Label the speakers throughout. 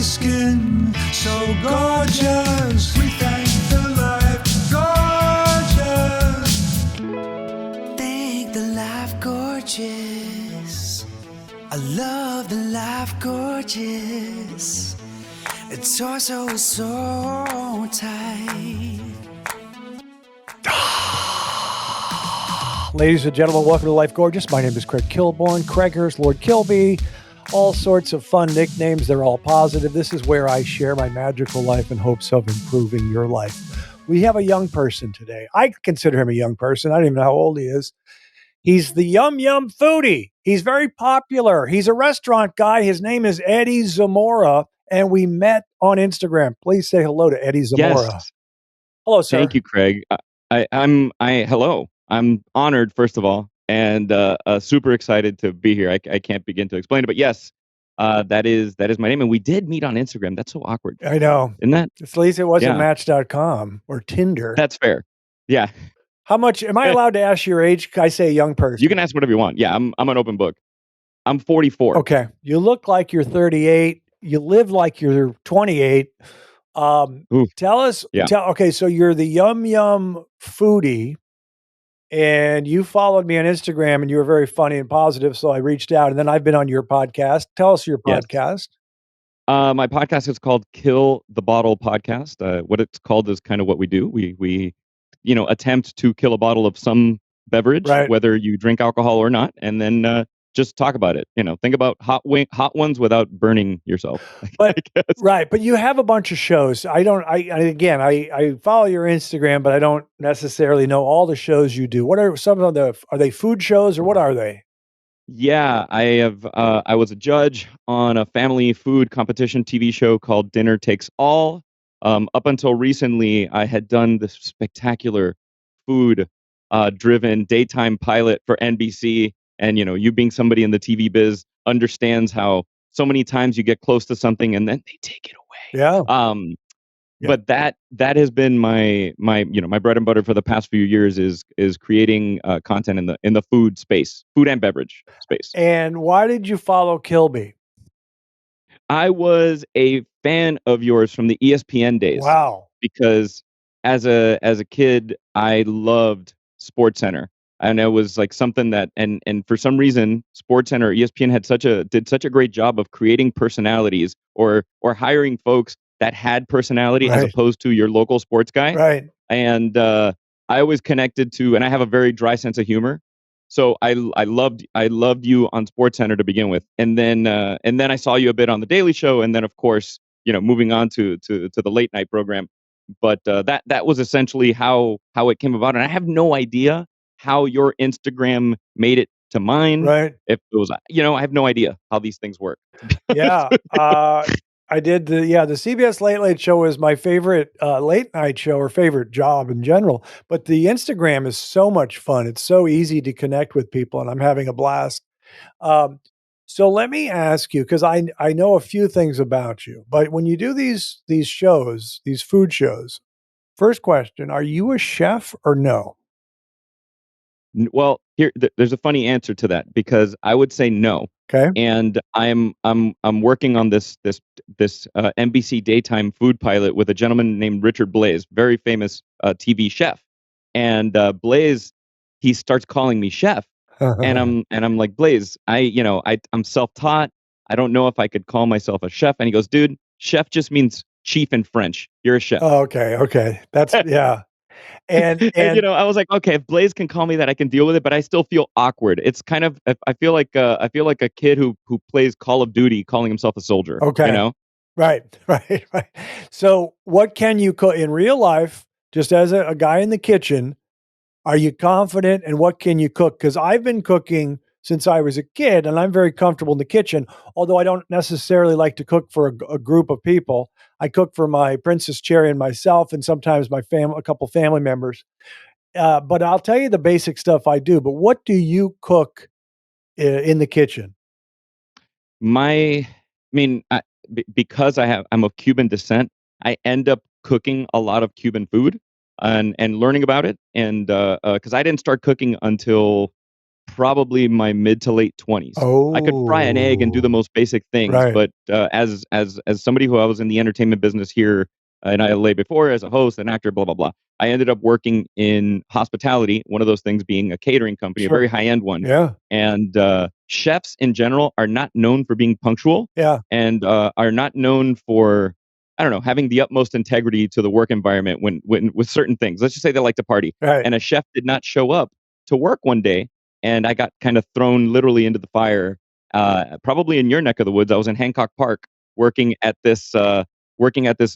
Speaker 1: skin so gorgeous. We thank the life gorgeous. Thank the life gorgeous. I love the life gorgeous. Its torso is so tight.
Speaker 2: Ladies and gentlemen, welcome to Life Gorgeous. My name is Craig Kilbourne. Craigers, Lord Kilby, all sorts of fun nicknames. They're all positive. This is where I share my magical life in hopes of improving your life. We have a young person today. I consider him a young person. I don't even know how old he is. He's the Yum Yum Foodie. He's very popular. He's a restaurant guy. His name is Eddie Zamora, and we met on Instagram. Please say hello to Eddie Zamora.
Speaker 3: Yes.
Speaker 2: Hello, sir.
Speaker 3: Thank you, Craig. Hello. I'm honored, first of all, and super excited to be here. I can't begin to explain it, but yes, that is my name, and we did meet on Instagram. That's so awkward.
Speaker 2: I know.
Speaker 3: Isn't that?
Speaker 2: At least it wasn't Match.com or Tinder.
Speaker 3: That's fair. Yeah.
Speaker 2: How much am I allowed to ask your age? I say a young person.
Speaker 3: You can ask whatever you want. Yeah, I'm an open book. I'm 44.
Speaker 2: Okay. You look like you're 38. You live like you're 28. Tell us.
Speaker 3: Yeah.
Speaker 2: Okay, so you're the Yum Yum Foodie, and you followed me on Instagram, and you were very funny and positive, so I reached out, and then I've been on your podcast. Tell us your podcast.
Speaker 3: My podcast is called Kill the Bottle Podcast. What it's called is kind of what we do. We attempt to kill a bottle of some beverage,
Speaker 2: Right.
Speaker 3: whether you drink alcohol or not, and then just talk about it. Think about hot ones without burning yourself.
Speaker 2: But right, but you have a bunch of shows. I follow your Instagram, but I don't necessarily know all the shows you do. What are some of are they food shows or what are they?
Speaker 3: Yeah, I was a judge on a family food competition TV show called Dinner Takes All. Up until recently, I had done this spectacular food driven daytime pilot for NBC. And, you being somebody in the TV biz understands how so many times you get close to something and then they take it away.
Speaker 2: Yeah.
Speaker 3: But that has been my bread and butter for the past few years is creating content in the food space, food and beverage space.
Speaker 2: And why did you follow Kilby?
Speaker 3: I was a fan of yours from the ESPN days.
Speaker 2: Wow.
Speaker 3: Because as a kid, I loved SportsCenter. And it was like something that, and for some reason, SportsCenter, ESPN did such a great job of creating personalities or hiring folks that had personality as opposed to your local sports guy.
Speaker 2: Right.
Speaker 3: And I always connected to, and I have a very dry sense of humor. So I loved you on SportsCenter to begin with, and then I saw you a bit on the Daily Show, and then of course moving on to the late night program. But that was essentially how it came about, and I have no idea how your Instagram made it to mine.
Speaker 2: Right.
Speaker 3: If it was, I have no idea how these things work.
Speaker 2: Yeah. I did the CBS Late Late Show is my favorite late night show or favorite job in general. But the Instagram is so much fun. It's so easy to connect with people, and I'm having a blast. So let me ask you, because I know a few things about you, but when you do these shows, these food shows, first question, are you a chef or no?
Speaker 3: Well, there's a funny answer to that because I would say no.
Speaker 2: Okay.
Speaker 3: And I'm working on this NBC daytime food pilot with a gentleman named Richard Blaze, very famous TV chef. And Blaze, he starts calling me chef, and I'm like, Blaze, I'm self-taught. I don't know if I could call myself a chef. And he goes, dude, chef just means chief in French. You're a chef.
Speaker 2: Oh, okay. That's yeah. And
Speaker 3: I was like, okay, if Blaze can call me that, I can deal with it, but I still feel awkward. It's kind of, I feel like a kid who plays Call of Duty calling himself a soldier.
Speaker 2: Okay. Right. So what can you cook in real life, just as a guy in the kitchen? Are you confident, and what can you cook? Because I've been cooking since I was a kid, and I'm very comfortable in the kitchen, although I don't necessarily like to cook for a group of people. I cook for my Princess Cherry and myself, and sometimes my family, a couple family members. But I'll tell you the basic stuff I do. But what do you cook in the kitchen?
Speaker 3: Because I'm of Cuban descent, I end up cooking a lot of Cuban food and learning about it. And because I didn't start cooking until probably my mid to late 20s. I could fry an egg and do the most basic things,
Speaker 2: Right.
Speaker 3: but as somebody who I was in the entertainment business here in LA before as a host, an actor, blah blah blah. I ended up working in hospitality. One of those things being a catering company, a
Speaker 2: Sure.
Speaker 3: very high end one.
Speaker 2: Yeah.
Speaker 3: And chefs in general are not known for being punctual,
Speaker 2: Yeah.
Speaker 3: and are not known for, I don't know, having the utmost integrity to the work environment when with certain things. Let's just say they like to party,
Speaker 2: Right.
Speaker 3: and a chef did not show up to work one day, and I got kind of thrown literally into the fire. Probably in your neck of the woods. I was in Hancock Park working at this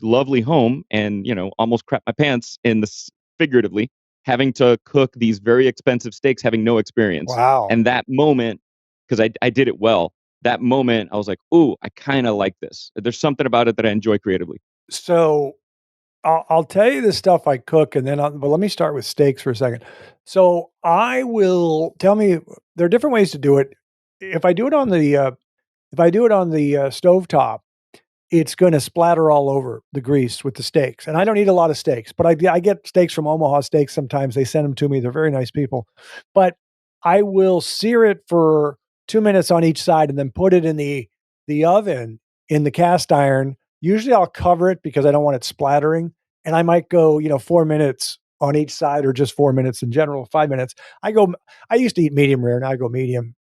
Speaker 3: lovely home, and almost crap my pants in this, figuratively, having to cook these very expensive steaks, having no experience.
Speaker 2: Wow.
Speaker 3: And that moment, because I did it well, that moment I was like, ooh, I kind of like this. There's something about it that I enjoy creatively.
Speaker 2: So I'll tell you the stuff I cook, and then but let me start with steaks for a second. So I will tell me there are different ways to do it. If I do it on the stovetop, it's gonna splatter all over the grease with the steaks, and I don't eat a lot of steaks, but I get steaks from Omaha Steaks sometimes. They send them to me. They're very nice people. But I will sear it for 2 minutes on each side and then put it in the oven in the cast iron. Usually, I'll cover it because I don't want it splattering, and I might go, 4 minutes on each side or just 4 minutes in general, 5 minutes. I used to eat medium rare, now I go medium,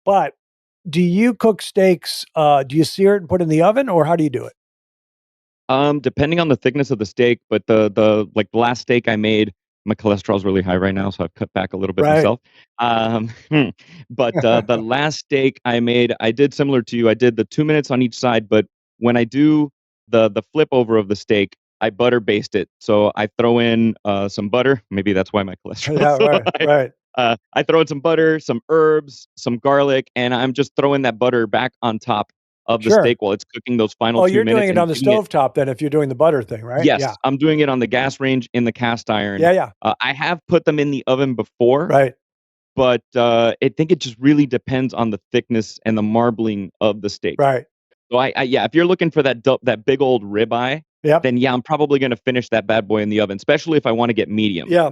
Speaker 2: but do you cook steaks, do you sear it and put it in the oven, or how do you do it?
Speaker 3: Depending on the thickness of the steak, but the last steak I made, my cholesterol's really high right now, so I've cut back a little bit
Speaker 2: Right.
Speaker 3: myself. Um, but the last steak I made, I did similar to you. I did the 2 minutes on each side, but when I do the flip over of the steak, I butter baste it. So I throw in some butter. Maybe that's why my cholesterol's
Speaker 2: Yeah,
Speaker 3: so
Speaker 2: right,
Speaker 3: high.
Speaker 2: right.
Speaker 3: I throw in some butter, some herbs, some garlic, and I'm just throwing that butter back on top of the
Speaker 2: Sure.
Speaker 3: steak while it's cooking those final
Speaker 2: Oh,
Speaker 3: two
Speaker 2: you're doing
Speaker 3: minutes
Speaker 2: it
Speaker 3: and
Speaker 2: on the
Speaker 3: giving it.
Speaker 2: stovetop then if you're doing the butter thing, right? Yeah.
Speaker 3: Yes, I'm doing it on the gas range in the cast iron.
Speaker 2: Yeah, yeah.
Speaker 3: I have put them in the oven before,
Speaker 2: Right,
Speaker 3: but I think it just really depends on the thickness and the marbling of the steak.
Speaker 2: right.
Speaker 3: So yeah, if you're looking for that big old ribeye,
Speaker 2: Yep.
Speaker 3: then yeah, I'm probably gonna finish that bad boy in the oven, especially if I want to get medium.
Speaker 2: Yeah.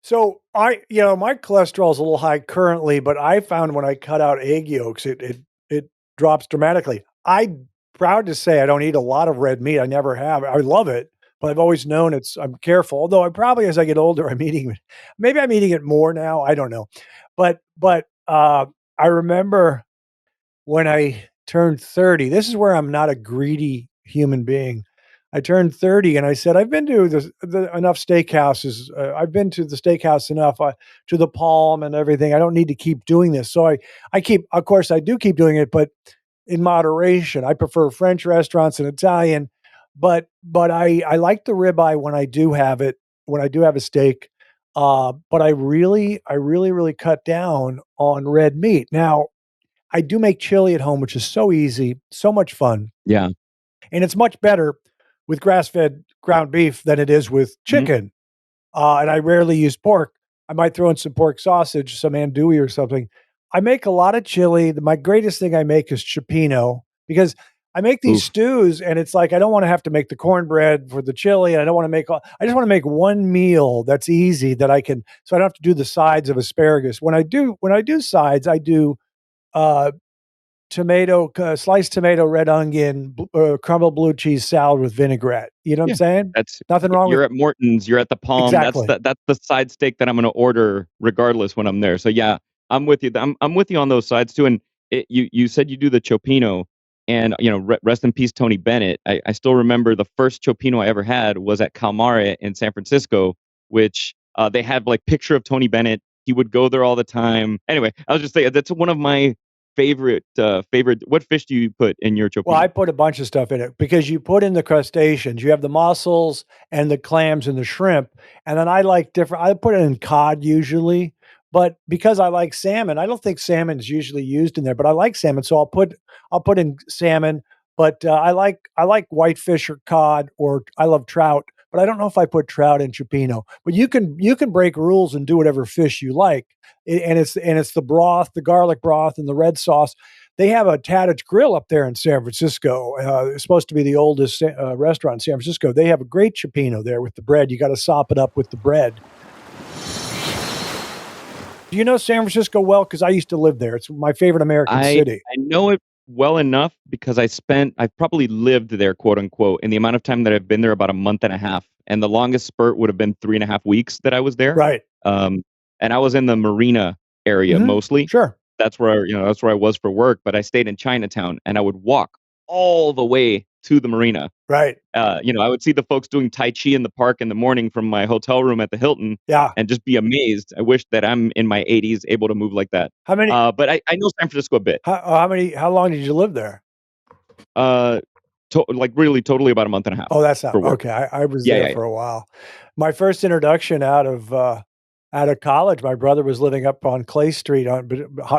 Speaker 2: So my cholesterol is a little high currently, but I found when I cut out egg yolks, it drops dramatically. I'm proud to say I don't eat a lot of red meat. I never have. I love it, but I've always known I'm careful. Although I probably as I get older, maybe I'm eating it more now. I don't know. But I remember when I turned 30, this is where I'm not a greedy human being. I turned 30 and I said, I've been to enough steakhouses. I've been to the steakhouse enough, to the Palm and everything. I don't need to keep doing this. So of course, I do keep doing it, but in moderation. I prefer French restaurants and Italian, but I like the ribeye when I do have it, when I do have a steak. But I really cut down on red meat. Now, I do make chili at home, which is so easy, so much fun,
Speaker 3: Yeah.
Speaker 2: and it's much better with grass-fed ground beef than it is with
Speaker 3: Mhm.
Speaker 2: chicken. And I rarely use pork. I might throw in some pork sausage, some andouille or something. I make a lot of chili. My greatest thing I make is Ciopino because I make these
Speaker 3: Oof.
Speaker 2: stews, and it's like I don't want to have to make the cornbread for the chili, and I don't want to make I just want to make one meal that's easy that I can, so I don't have to do the sides of asparagus. When I do sides, I do uh, sliced tomato, red onion, crumbled blue cheese salad with vinaigrette. You know what I'm
Speaker 3: Yeah.
Speaker 2: saying?
Speaker 3: That's
Speaker 2: Nothing wrong with
Speaker 3: You're at Morton's, you're at the Palm.
Speaker 2: exactly.
Speaker 3: That's the side steak that I'm gonna order regardless when I'm there. So yeah, I'm with you. I'm with you on those sides too. And you said you do the Ciopino, and rest in peace Tony Bennett. I still remember the first Ciopino I ever had was at Calmare in San Francisco, which they had like picture of Tony Bennett. He would go there all the time. Anyway, I was just saying that's one of my favorite. What fish do you put in your
Speaker 2: Well, I
Speaker 3: Ciopino?
Speaker 2: put a bunch of stuff in it because you put in the crustaceans. You have the mussels and the clams and the shrimp, and then I like different. I put it in cod usually, but because I like salmon, I don't think salmon is usually used in there, but I like salmon, so I'll put in salmon. But I like whitefish or cod, or I love trout, but I don't know if I put trout in Chipino. But you can break rules and do whatever fish you like, and it's the broth, the garlic broth, and the red sauce. They have a Tattage Grill up there in San Francisco. It's supposed to be the oldest restaurant in San Francisco. They have a great Ciopino there with the bread. You got to sop it up with the bread. Do you know San Francisco well? Because I used to live there. It's my favorite American
Speaker 3: I
Speaker 2: city.
Speaker 3: I know it well enough because I've probably lived there, quote unquote, in the amount of time that I've been there, about a month and a half, and the longest spurt would have been 3.5 weeks that I was there.
Speaker 2: Right.
Speaker 3: Um, and I was in the marina area
Speaker 2: Mhm.
Speaker 3: mostly.
Speaker 2: Sure.
Speaker 3: That's where I was for work, but I stayed in Chinatown and I would walk all the way to the marina.
Speaker 2: Right.
Speaker 3: I would see the folks doing Tai Chi in the park in the morning from my hotel room at the Hilton
Speaker 2: Yeah.
Speaker 3: and just be amazed. I wish that I'm in my 80s able to move like that.
Speaker 2: How many?
Speaker 3: But I know San Francisco a bit.
Speaker 2: How long did you live there?
Speaker 3: Uh, like really totally about a month and a half
Speaker 2: Oh, that's not
Speaker 3: for work.
Speaker 2: okay. I was
Speaker 3: Yeah,
Speaker 2: there
Speaker 3: yeah, yeah.
Speaker 2: for a while. My first introduction out of college, my brother was living up on Clay Street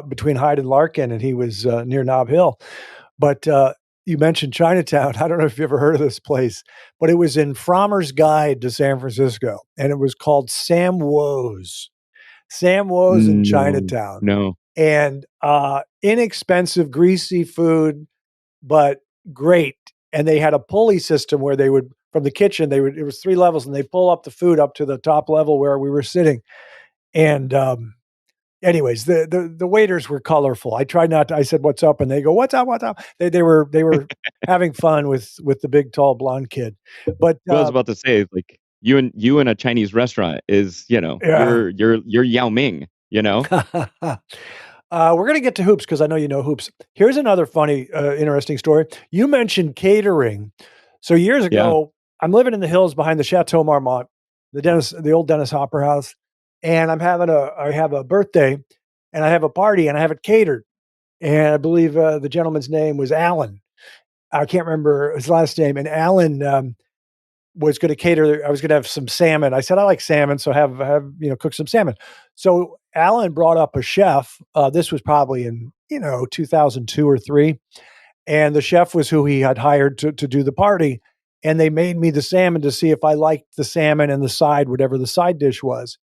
Speaker 2: between Hyde and Larkin, and he was near Nob Hill. But you mentioned Chinatown. I don't know if you ever heard of this place, but it was in Frommer's Guide to San Francisco, and it was called Sam Woe's. Sam Woe's in
Speaker 3: No,
Speaker 2: Chinatown,
Speaker 3: no.
Speaker 2: and inexpensive, greasy food, but great. And they had a pulley system where they would, from the kitchen, it was 3 levels, and they pull up the food up to the top level where we were sitting. And anyways, the waiters were colorful. I tried not to, I said, "What's up?" And they go, "What's up? What's up?" They were having fun with the big tall blonde kid. But
Speaker 3: I was about to say, like you in a Chinese restaurant is,
Speaker 2: yeah.
Speaker 3: you're Yao Ming, you know?
Speaker 2: We're gonna get to hoops because I know you know hoops. Here's another funny, interesting story. You mentioned catering. So years
Speaker 3: Yeah.
Speaker 2: ago, I'm living in the hills behind the Chateau Marmont, the old Dennis Hopper house, and I have a birthday, and I have a party, and I have it catered. And I believe the gentleman's name was Alan. I can't remember his last name. And Alan was going to cater. I was going to have some salmon. I said I like salmon, so have cook some salmon. So Alan brought up a chef. This was probably in 2002 or three, and the chef was who he had hired to do the party. And they made me the salmon to see if I liked the salmon and the side, whatever the side dish was.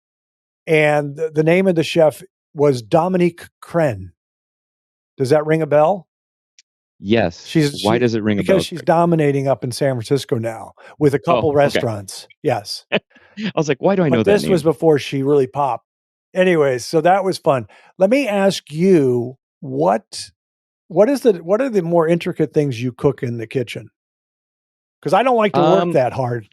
Speaker 2: And the name of the chef was Dominique Crenn. Does that ring a bell?
Speaker 3: Yes. Why does it ring a bell?
Speaker 2: Because she's dominating up in San Francisco now with a
Speaker 3: Oh,
Speaker 2: couple
Speaker 3: okay.
Speaker 2: restaurants. Yes.
Speaker 3: I was like, why do I know
Speaker 2: But
Speaker 3: that
Speaker 2: this
Speaker 3: name?
Speaker 2: was before she really popped. Anyways, so that was fun. Let me ask you, what are the more intricate things you cook in the kitchen? Because I don't like to work that hard,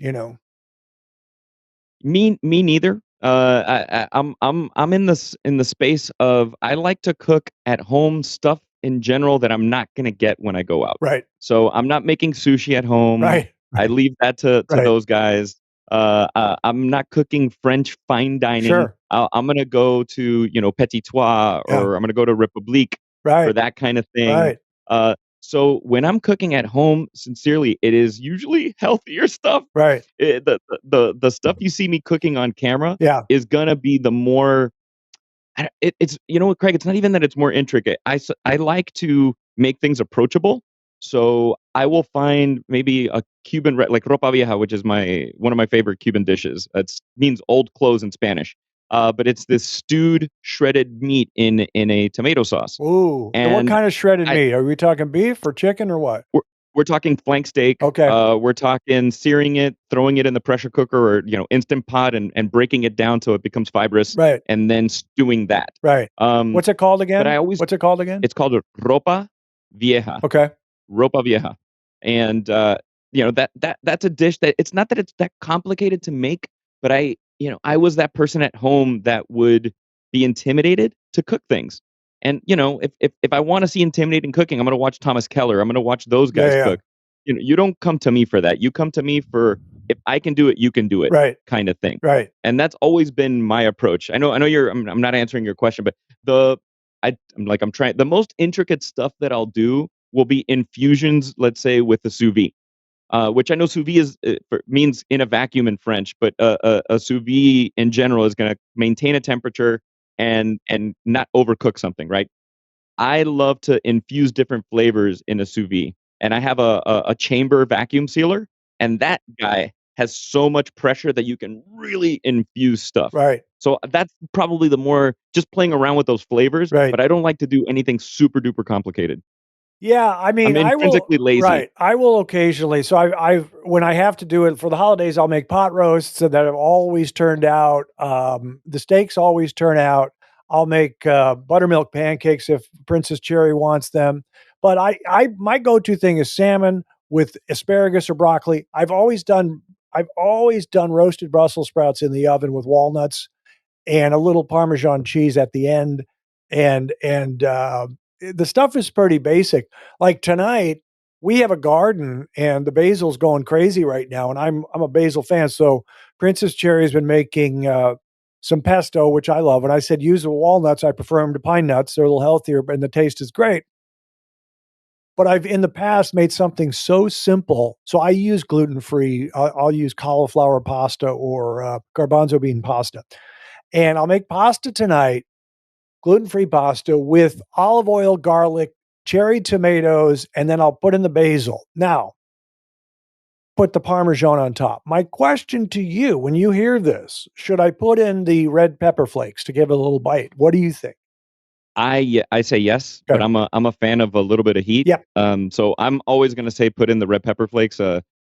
Speaker 3: Me neither. I'm in the space of I like to cook at home stuff in general that I'm not gonna get when I go out.
Speaker 2: Right.
Speaker 3: So I'm not making sushi at home.
Speaker 2: Right.
Speaker 3: I leave that to
Speaker 2: Right.
Speaker 3: those guys. I'm not cooking French fine dining.
Speaker 2: Sure.
Speaker 3: I'm gonna go to Petit Trois,
Speaker 2: Yeah.
Speaker 3: or I'm gonna go to Republique for
Speaker 2: Right.
Speaker 3: that kind of thing.
Speaker 2: Right.
Speaker 3: So when I'm cooking at home, sincerely, it is usually healthier stuff.
Speaker 2: Right.
Speaker 3: The stuff you see me cooking on camera
Speaker 2: Yeah.
Speaker 3: is gonna be the more. It's what, Craig. It's not even that it's more intricate. I like to make things approachable. So I will find maybe a Cuban like ropa vieja, which is one of my favorite Cuban dishes. It means old clothes in Spanish. But it's this stewed shredded meat in a tomato sauce.
Speaker 2: Ooh. And what
Speaker 3: And
Speaker 2: kind of shredded meat? Are we talking beef or chicken or what?
Speaker 3: we're talking flank steak.
Speaker 2: Okay.
Speaker 3: We're talking searing it, throwing it in the pressure cooker or instant pot, and breaking it down so it becomes fibrous.
Speaker 2: Right.
Speaker 3: And then stewing that.
Speaker 2: Right. What's it called again? What's it called again?
Speaker 3: It's called ropa vieja.
Speaker 2: Okay.
Speaker 3: Ropa vieja. And that's a dish that it's not that it's that complicated to make, but I was that person at home that would be intimidated to cook things. And if I want to see intimidating cooking, I'm going to watch Thomas Keller. I'm going to watch those guys cook. You don't come to me for that. You come to me for, if I can do it, you can do it,
Speaker 2: right?
Speaker 3: Kind of thing.
Speaker 2: Right.
Speaker 3: And that's always been my approach. I know I'm not answering your question, but I'm trying. The most intricate stuff that I'll do will be infusions, let's say, with the sous vide, which I know sous vide means in a vacuum in French, but a sous vide in general is going to maintain a temperature and not overcook something, right? I love to infuse different flavors in a sous vide, and I have a chamber vacuum sealer, and that guy has so much pressure that you can really infuse stuff.
Speaker 2: Right.
Speaker 3: So that's probably the more just playing around with those flavors.
Speaker 2: Right.
Speaker 3: But I don't like to do anything super duper complicated.
Speaker 2: Yeah, I mean,
Speaker 3: I'm intrinsically lazy.
Speaker 2: Right, I will occasionally. So I've when I have to do it for the holidays, I'll make pot roasts that have always turned out. The steaks always turn out. I'll make buttermilk pancakes if Princess Cherry wants them. But my go-to thing is salmon with asparagus or broccoli. I've always done roasted Brussels sprouts in the oven with walnuts and a little Parmesan cheese at the end. And the stuff is pretty basic. Like tonight, we have a garden and the basil's going crazy right now, and I'm a basil fan. So Princess Cherry has been making some pesto, which I love. And I said use the walnuts. I prefer them to pine nuts. They're a little healthier, and the taste is great. But I've in the past made something so simple. So I use gluten free. I'll use cauliflower pasta or garbanzo bean pasta, and I'll make pasta tonight, gluten-free pasta with olive oil, garlic, cherry tomatoes, and then I'll put in the basil. Now, put the Parmesan on top. My question to you, when you hear this, should I put in the red pepper flakes to give it a little bite? What do you think?
Speaker 3: I say yes,
Speaker 2: Okay.
Speaker 3: but I'm a fan of a little bit of heat.
Speaker 2: Yeah.
Speaker 3: So I'm always going to say put in the red pepper flakes.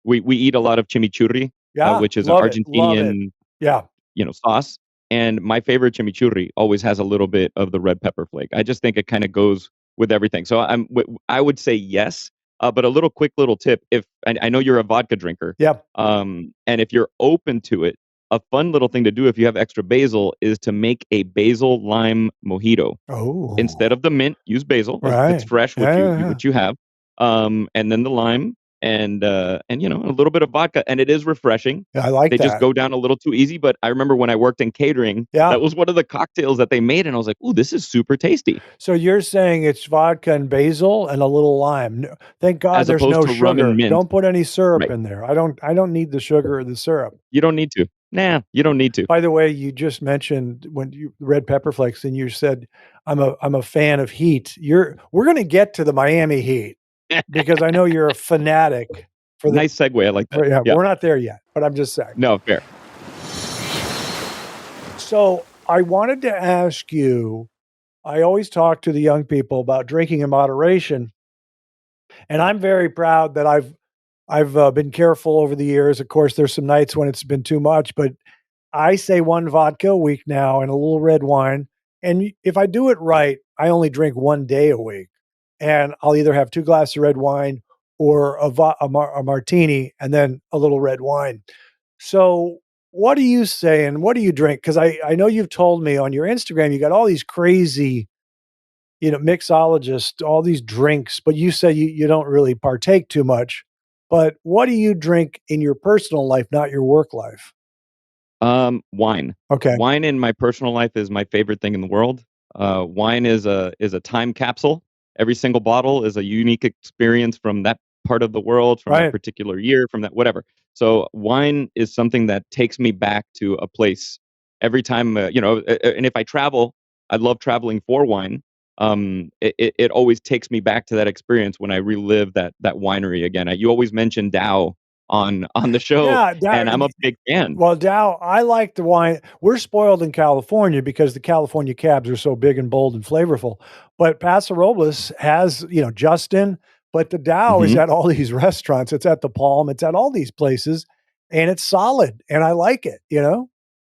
Speaker 3: We eat a lot of chimichurri,
Speaker 2: Yeah,
Speaker 3: which is an
Speaker 2: love it, love it.
Speaker 3: Argentinian
Speaker 2: Yeah,
Speaker 3: sauce. And my favorite chimichurri always has a little bit of the red pepper flake. I just think it kind of goes with everything. So I would say yes. But a quick little tip: if I know you're a vodka drinker,
Speaker 2: yeah.
Speaker 3: and if you're open to it, a fun little thing to do if you have extra basil is to make a basil lime mojito.
Speaker 2: Oh,
Speaker 3: Instead of the mint, use basil. If it's
Speaker 2: right.
Speaker 3: fresh,
Speaker 2: Yeah, yeah, yeah.
Speaker 3: which you have, and then the lime and a little bit of vodka, and it is refreshing.
Speaker 2: Yeah, I like
Speaker 3: They just
Speaker 2: that.
Speaker 3: go down a little too easy, but I remember when I worked in catering,
Speaker 2: Yeah.
Speaker 3: that was one of the cocktails that they made, and I was like, "Ooh, this is super tasty."
Speaker 2: So you're saying it's vodka and basil and a little lime. Thank God
Speaker 3: As
Speaker 2: there's
Speaker 3: opposed
Speaker 2: no
Speaker 3: to rum and
Speaker 2: sugar.
Speaker 3: mint.
Speaker 2: Don't put any syrup
Speaker 3: Right.
Speaker 2: in there. I don't need the sugar or the syrup.
Speaker 3: You don't need to. Nah, you don't need to.
Speaker 2: By the way, you just mentioned when you red pepper flakes, and you said I'm a fan of heat. We're going to get to the Miami Heat because I know you're a fanatic for the.
Speaker 3: Nice segue. I like that.
Speaker 2: Yeah,
Speaker 3: Yeah.
Speaker 2: we're not there yet, but I'm just saying.
Speaker 3: No, fair.
Speaker 2: So I wanted to ask you. I always talk to the young people about drinking in moderation, and I'm very proud that I've been careful over the years. Of course, there's some nights when it's been too much, but I say one vodka a week now and a little red wine. And if I do it right, I only drink 1 day a week. And I'll either have 2 glasses of red wine or a martini and then a little red wine. So, what do you say and what do you drink? Because I know you've told me on your Instagram, you got all these crazy, mixologists, all these drinks, but you say you don't really partake too much. But what do you drink in your personal life, not your work life?
Speaker 3: Wine.
Speaker 2: Okay.
Speaker 3: Wine in my personal life is my favorite thing in the world. Wine is a time capsule. Every single bottle is a unique experience from that part of the world, from that
Speaker 2: Right.
Speaker 3: particular year, from that whatever. So wine is something that takes me back to a place every time. And if I travel, I love traveling for wine. It always takes me back to that experience when I relive that winery again. You always mention Dow on the show,
Speaker 2: Yeah,
Speaker 3: and I'm a big fan.
Speaker 2: well, Dow, I like the wine. We're spoiled in California because the California cabs are so big and bold and flavorful. But Paso Robles has, Justin, but the Dow is
Speaker 3: Mhm.
Speaker 2: at all these restaurants. It's at the Palm, it's at all these places, and it's solid, and I like it.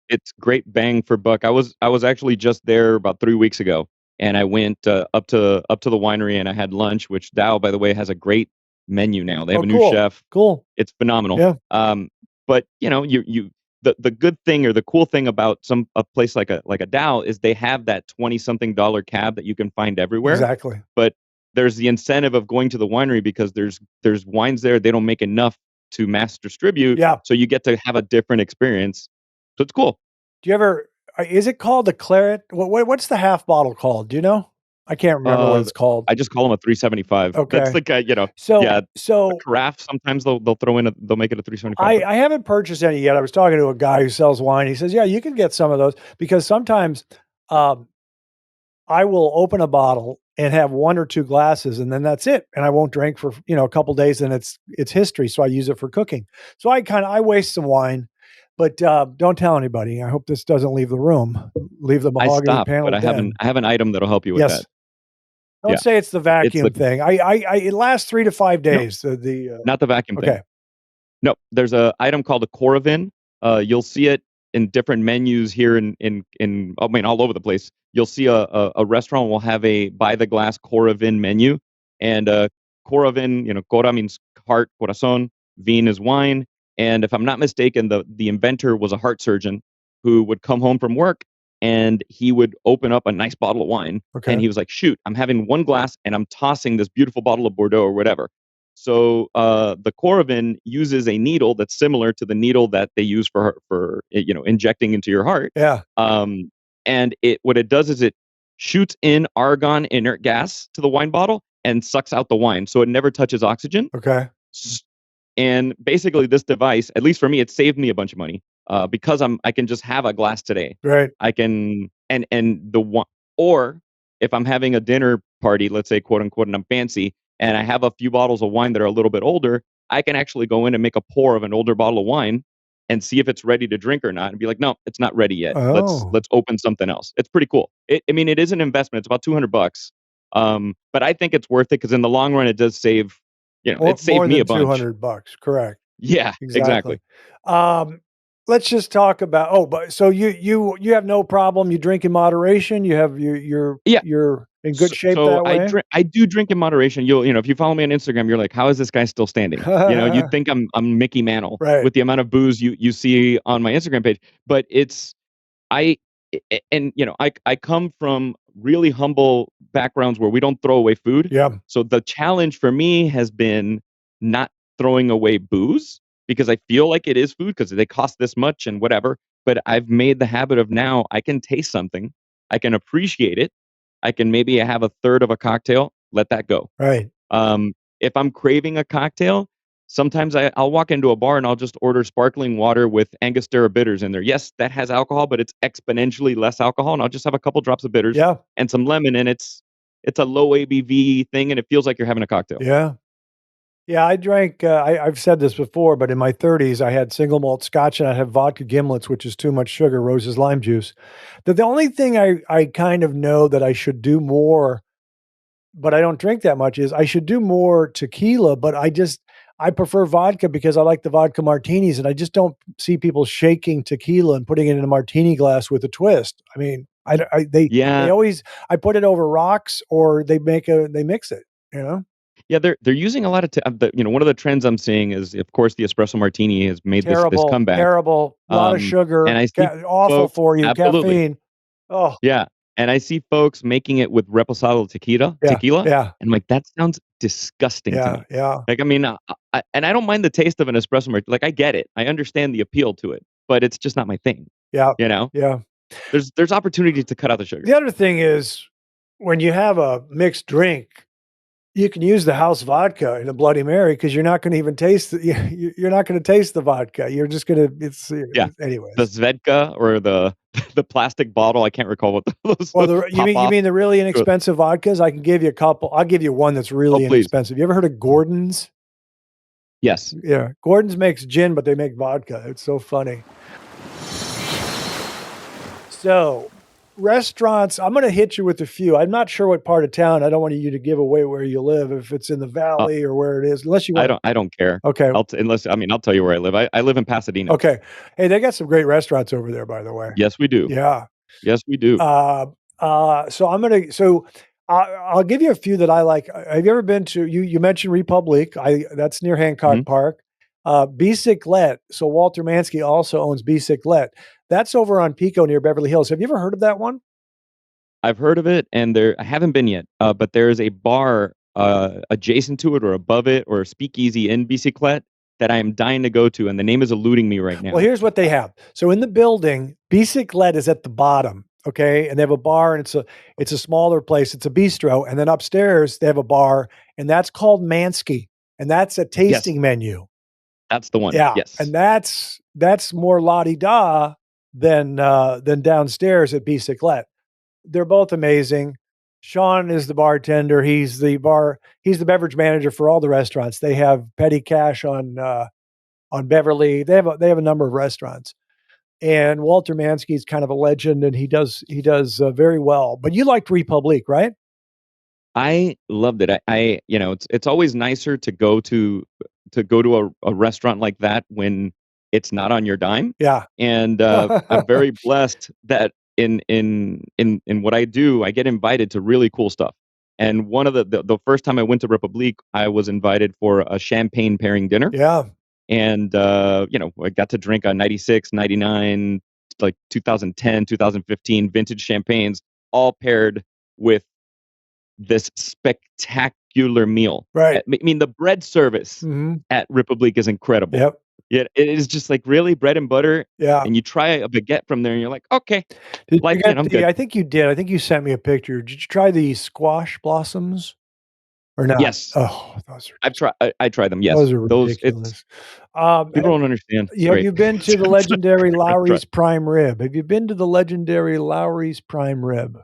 Speaker 3: It's great bang for buck. I was actually just there about 3 weeks ago, and I went up to the winery and I had lunch, which Dow, by the way, has a great menu now. They have
Speaker 2: Oh,
Speaker 3: a new
Speaker 2: cool.
Speaker 3: chef.
Speaker 2: Cool.
Speaker 3: It's phenomenal.
Speaker 2: Yeah.
Speaker 3: But the good thing or the cool thing about a place like a Dow is they have that 20 something dollar cab that you can find everywhere.
Speaker 2: Exactly.
Speaker 3: But there's the incentive of going to the winery because there's wines there they don't make enough to mass distribute.
Speaker 2: Yeah.
Speaker 3: So you get to have a different experience. So it's cool.
Speaker 2: Do you ever is it called the claret? What's the half bottle called? Do you know? I can't remember what it's called.
Speaker 3: I just call them a 375.
Speaker 2: Okay.
Speaker 3: That's like
Speaker 2: So
Speaker 3: yeah,
Speaker 2: so
Speaker 3: a carafe. Sometimes they'll throw in they'll make it a 375.
Speaker 2: I haven't purchased any yet. I was talking to a guy who sells wine. He says, "Yeah, you can get some of those because sometimes um, I will open a bottle and have 1 or 2 glasses, and then that's it, and I won't drink for a couple days, and it's history. So I use it for cooking. So I waste some wine, but don't tell anybody. I hope this doesn't leave the room. Leave the
Speaker 3: I
Speaker 2: mahogany
Speaker 3: stopped,
Speaker 2: panel
Speaker 3: but I
Speaker 2: den.
Speaker 3: have an item that'll help you with
Speaker 2: Yes.
Speaker 3: that.
Speaker 2: Don't
Speaker 3: Yeah.
Speaker 2: say it's the vacuum
Speaker 3: like-
Speaker 2: thing. It lasts 3 to 5
Speaker 3: No.
Speaker 2: days. The
Speaker 3: Not the vacuum
Speaker 2: okay.
Speaker 3: thing. No, there's a item called a Coravin. You'll see it in different menus here in I mean all over the place. You'll see a restaurant will have a by the glass Cora Vin menu, and Cora Vin, Cora means heart, corazon, vin is wine, and if I'm not mistaken, the inventor was a heart surgeon who would come home from work and he would open up a nice bottle of wine,
Speaker 2: Okay.
Speaker 3: and he was like, "Shoot, I'm having one glass and I'm tossing this beautiful bottle of Bordeaux or whatever." So the Coravin uses a needle that's similar to the needle that they use for injecting into your heart.
Speaker 2: Yeah.
Speaker 3: And what it does is it shoots in argon inert gas to the wine bottle and sucks out the wine, so it never touches oxygen.
Speaker 2: Okay.
Speaker 3: And basically, this device, at least for me, it saved me a bunch of money because I can just have a glass today.
Speaker 2: Right.
Speaker 3: I can and the one, or if I'm having a dinner party, let's say quote unquote, and I'm fancy, and I have a few bottles of wine that are a little bit older, I can actually go in and make a pour of an older bottle of wine and see if it's ready to drink or not, and be like, no, it's not ready yet.
Speaker 2: Oh.
Speaker 3: Let's open something else. It's pretty cool. I mean, it is an investment. It's about $200. But I think it's worth it because in the long run, it does save. It saved me a bunch.
Speaker 2: $200. Correct.
Speaker 3: Yeah, exactly.
Speaker 2: Let's just talk about. But so you have no problem. You drink in moderation. You have you're in good shape that way.
Speaker 3: I do drink in moderation. If you follow me on Instagram, you're like, how is this guy still standing? You'd think I'm Mickey Mantle with the amount of booze you see on my Instagram page. But I come from really humble backgrounds where we don't throw away food.
Speaker 2: Yeah.
Speaker 3: So the challenge for me has been not throwing away booze because I feel like it is food because they cost this much and whatever. But I've made the habit of now I can taste something, I can appreciate it, I can maybe have a third of a cocktail, let that go.
Speaker 2: Right.
Speaker 3: If I'm craving a cocktail, sometimes I'll walk into a bar and I'll just order sparkling water with Angostura bitters in there. Yes, that has alcohol, but it's exponentially less alcohol. And I'll just have a couple drops of bitters and some lemon, and it's a low ABV thing, and it feels like you're having a cocktail.
Speaker 2: Yeah. Yeah, I drank, I've said this before, but in my 30s, I had single malt scotch and I had vodka gimlets, which is too much sugar, Rose's lime juice. The only thing I kind of know that I should do more, but I don't drink that much, is I should do more tequila, but I prefer vodka because I like the vodka martinis, and I just don't see people shaking tequila and putting it in a martini glass with a twist. I mean, they always, I put it over rocks or they mix it,
Speaker 3: Yeah, they're using a lot of one of the trends I'm seeing is, of course, the espresso martini has made this comeback.
Speaker 2: Terrible, a lot of sugar,
Speaker 3: and I see
Speaker 2: awful for you,
Speaker 3: absolutely.
Speaker 2: caffeine. Oh,
Speaker 3: yeah, and I see folks making it with reposado tequila.
Speaker 2: Yeah,
Speaker 3: and I'm like, that sounds disgusting to me.
Speaker 2: Yeah,
Speaker 3: like I mean, and I don't mind the taste of an espresso martini. Like I get it, I understand the appeal to it, but it's just not my thing.
Speaker 2: Yeah,
Speaker 3: yeah. There's opportunity to cut out the sugar.
Speaker 2: The other thing is when you have a mixed drink, you can use the house vodka in a Bloody Mary because you're not going to even taste you're not going to taste the vodka. You're just going to anyways.
Speaker 3: The Zvedka or the plastic bottle. I can't recall what those.
Speaker 2: Well, you mean the really inexpensive vodkas? I can give you a couple. I'll give you one that's really inexpensive. You ever heard of Gordon's?
Speaker 3: Yes.
Speaker 2: Yeah, Gordon's makes gin, but they make vodka. It's so funny. So, restaurants, I'm going to hit you with a few. I'm not sure what part of town. I don't want you to give away where you live, if it's in the valley or where it is, unless you want.
Speaker 3: I don't care.
Speaker 2: Okay.
Speaker 3: I'll tell you where I live. I live in Pasadena.
Speaker 2: Okay. Hey, they got some great restaurants over there, by the way.
Speaker 3: Yes, we do.
Speaker 2: Yeah.
Speaker 3: Yes, we do.
Speaker 2: So I'll give you a few that I like. Have you ever been to, you mentioned Republique. That's near Hancock Park. Bicyclette. So Walter Mansky also owns Bicyclette. That's over on Pico near Beverly Hills. Have you ever heard of that one?
Speaker 3: I've heard of it, and I haven't been yet. But there is a bar adjacent to it, or above it, or a speakeasy in Bicyclette that I am dying to go to, and the name is eluding me right now.
Speaker 2: Well, here's what they have. So in the building, Bicyclette is at the bottom. Okay, and they have a bar, and it's a smaller place. It's a bistro, and then upstairs they have a bar, and that's called Mansky, and that's a tasting menu.
Speaker 3: That's the one.
Speaker 2: Yeah.
Speaker 3: Yes.
Speaker 2: And that's more la-di-da than downstairs at Bicyclette. They're both amazing. Sean is the bartender. He's the beverage manager for all the restaurants. They have Petty Cash on Beverly. They have a number of restaurants. And Walter Mansky is kind of a legend, and he does very well. But you liked Republique, right?
Speaker 3: I loved it. It's always nicer to go to a restaurant like that when it's not on your dime.
Speaker 2: Yeah.
Speaker 3: And I'm very blessed that in what I do, I get invited to really cool stuff. And one of the first time I went to Republique, I was invited for a champagne pairing dinner.
Speaker 2: Yeah.
Speaker 3: And I got to drink a 96, 99, like 2010, 2015 vintage champagnes, all paired with this spectacular meal.
Speaker 2: Right.
Speaker 3: I mean, the bread service
Speaker 2: Hmm.
Speaker 3: at Republique is incredible.
Speaker 2: Yep.
Speaker 3: Yeah, it is just like really bread and butter.
Speaker 2: Yeah.
Speaker 3: And you try a baguette from there, and you're like, okay,
Speaker 2: Did you
Speaker 3: like
Speaker 2: get
Speaker 3: it, I'm good.
Speaker 2: I think you did. I think you sent me a picture. Did you try the squash blossoms or not?
Speaker 3: Yes,
Speaker 2: Oh, those are
Speaker 3: I've tried. I tried them. Yes,
Speaker 2: those are
Speaker 3: those. It's
Speaker 2: ridiculous. Have
Speaker 3: people don't understand. It's
Speaker 2: you
Speaker 3: great.
Speaker 2: been to the legendary
Speaker 3: Try.
Speaker 2: Lowry's Prime Rib? Have you been to the legendary Lowry's Prime Rib?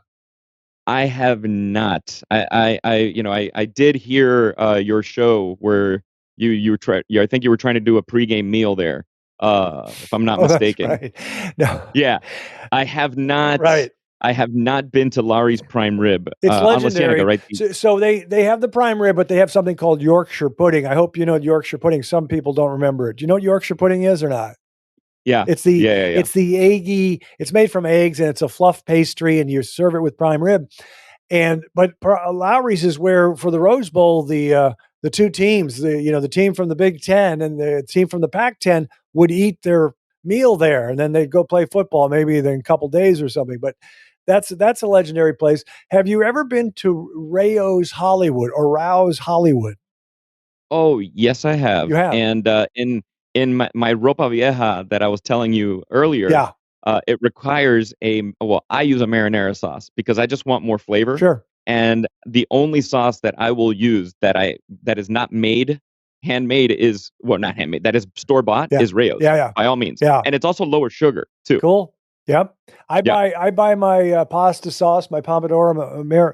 Speaker 3: I have not. I did hear your show where you were I think you were trying to do a pregame meal there, if I'm not
Speaker 2: Oh, that's
Speaker 3: mistaken.
Speaker 2: right. No.
Speaker 3: Yeah, I have not.
Speaker 2: Right.
Speaker 3: I have not been to Lowry's Prime Rib.
Speaker 2: It's
Speaker 3: On La Cienega,
Speaker 2: legendary.
Speaker 3: right?
Speaker 2: So they have the prime rib, but they have something called Yorkshire pudding. I hope you know Yorkshire pudding. Some people don't remember it. Do you know what Yorkshire pudding is or not?
Speaker 3: Yeah,
Speaker 2: It's the
Speaker 3: yeah.
Speaker 2: it's the eggy. It's made from eggs and it's a fluff pastry, and you serve it with prime rib. But Lowry's is where for the Rose Bowl the two teams, the team from the Big Ten and the team from the Pac-10 would eat their meal there, and then they'd go play football maybe in a couple days or something. But that's a legendary place. Have you ever been to Rao's Hollywood or Rao's Hollywood?
Speaker 3: Oh, yes, I have.
Speaker 2: You have?
Speaker 3: And in my ropa vieja that I was telling you earlier,
Speaker 2: Yeah,
Speaker 3: it requires I use a marinara sauce because I just want more flavor.
Speaker 2: sure.
Speaker 3: And the only sauce that I will use that is not handmade is not handmade, that is store bought
Speaker 2: Yeah.
Speaker 3: is Rayo's.
Speaker 2: Yeah.
Speaker 3: By all means.
Speaker 2: Yeah.
Speaker 3: And it's also lower sugar too.
Speaker 2: Cool. Yep.
Speaker 3: Yeah.
Speaker 2: I buy my pasta sauce, my pomodoro,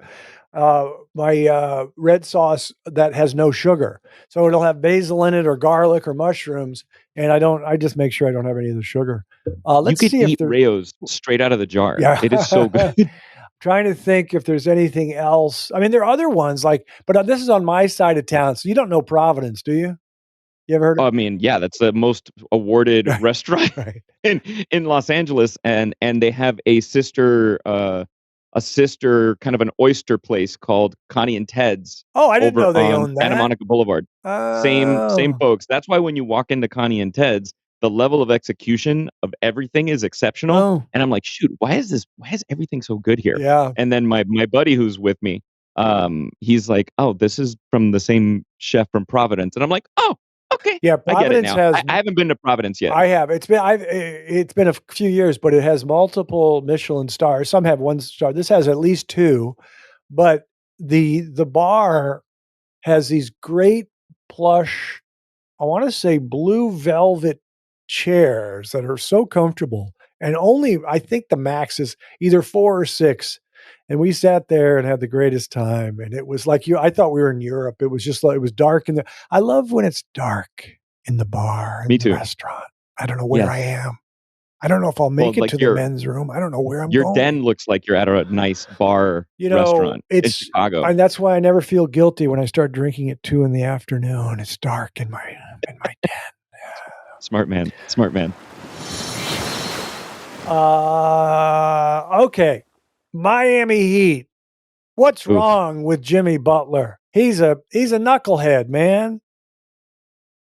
Speaker 2: my red sauce that has no sugar. So it'll have basil in it or garlic or mushrooms, and I just make sure I don't have any of the sugar.
Speaker 3: You
Speaker 2: Let's
Speaker 3: could
Speaker 2: see if
Speaker 3: eat
Speaker 2: there.
Speaker 3: Rayo's straight out of the jar.
Speaker 2: Yeah.
Speaker 3: It is so good.
Speaker 2: Trying to think if there's anything else. I mean, there are other ones but this is on my side of town, so you don't know Providence, do you? You ever heard of
Speaker 3: I mean, yeah, that's the most awarded
Speaker 2: Right.
Speaker 3: restaurant
Speaker 2: Right.
Speaker 3: in Los Angeles, and they have a sister kind of an oyster place called Connie and Ted's
Speaker 2: Oh, I didn't
Speaker 3: over
Speaker 2: know they
Speaker 3: on
Speaker 2: owned
Speaker 3: Santa
Speaker 2: that.
Speaker 3: Monica Boulevard. Same
Speaker 2: Oh.
Speaker 3: folks. That's why when you walk into Connie and Ted's, the level of execution of everything is exceptional.
Speaker 2: Oh.
Speaker 3: And I'm like, shoot, why is everything so good here?
Speaker 2: Yeah.
Speaker 3: And then my buddy who's with me, he's like, oh, this is from the same chef from Providence. And I'm like, oh, okay.
Speaker 2: Yeah,
Speaker 3: I get it
Speaker 2: Providence
Speaker 3: now.
Speaker 2: has
Speaker 3: I haven't been to Providence yet.
Speaker 2: I have. It's been a few years, but it has multiple Michelin stars. Some have 1 star. This has at least 2. But the bar has these great plush, I want to say blue velvet chairs that are so comfortable. And only I think the max is either 4 or 6. And we sat there and had the greatest time. And it was like I thought we were in Europe. It was just like it was dark in there. I love when it's dark in the bar, in
Speaker 3: Me
Speaker 2: the
Speaker 3: too.
Speaker 2: restaurant. I don't know where I
Speaker 3: Yes.
Speaker 2: am. I don't know if I'll make it
Speaker 3: like
Speaker 2: to the men's room. I don't know where I'm
Speaker 3: Your
Speaker 2: going.
Speaker 3: den looks like you're at a nice bar restaurant in Chicago.
Speaker 2: And that's why I never feel guilty when I start drinking at 2 in the afternoon. It's dark in my den.
Speaker 3: Smart man. Smart man.
Speaker 2: Okay. Miami Heat. What's
Speaker 3: Oof.
Speaker 2: wrong with Jimmy Butler? He's a knucklehead, man.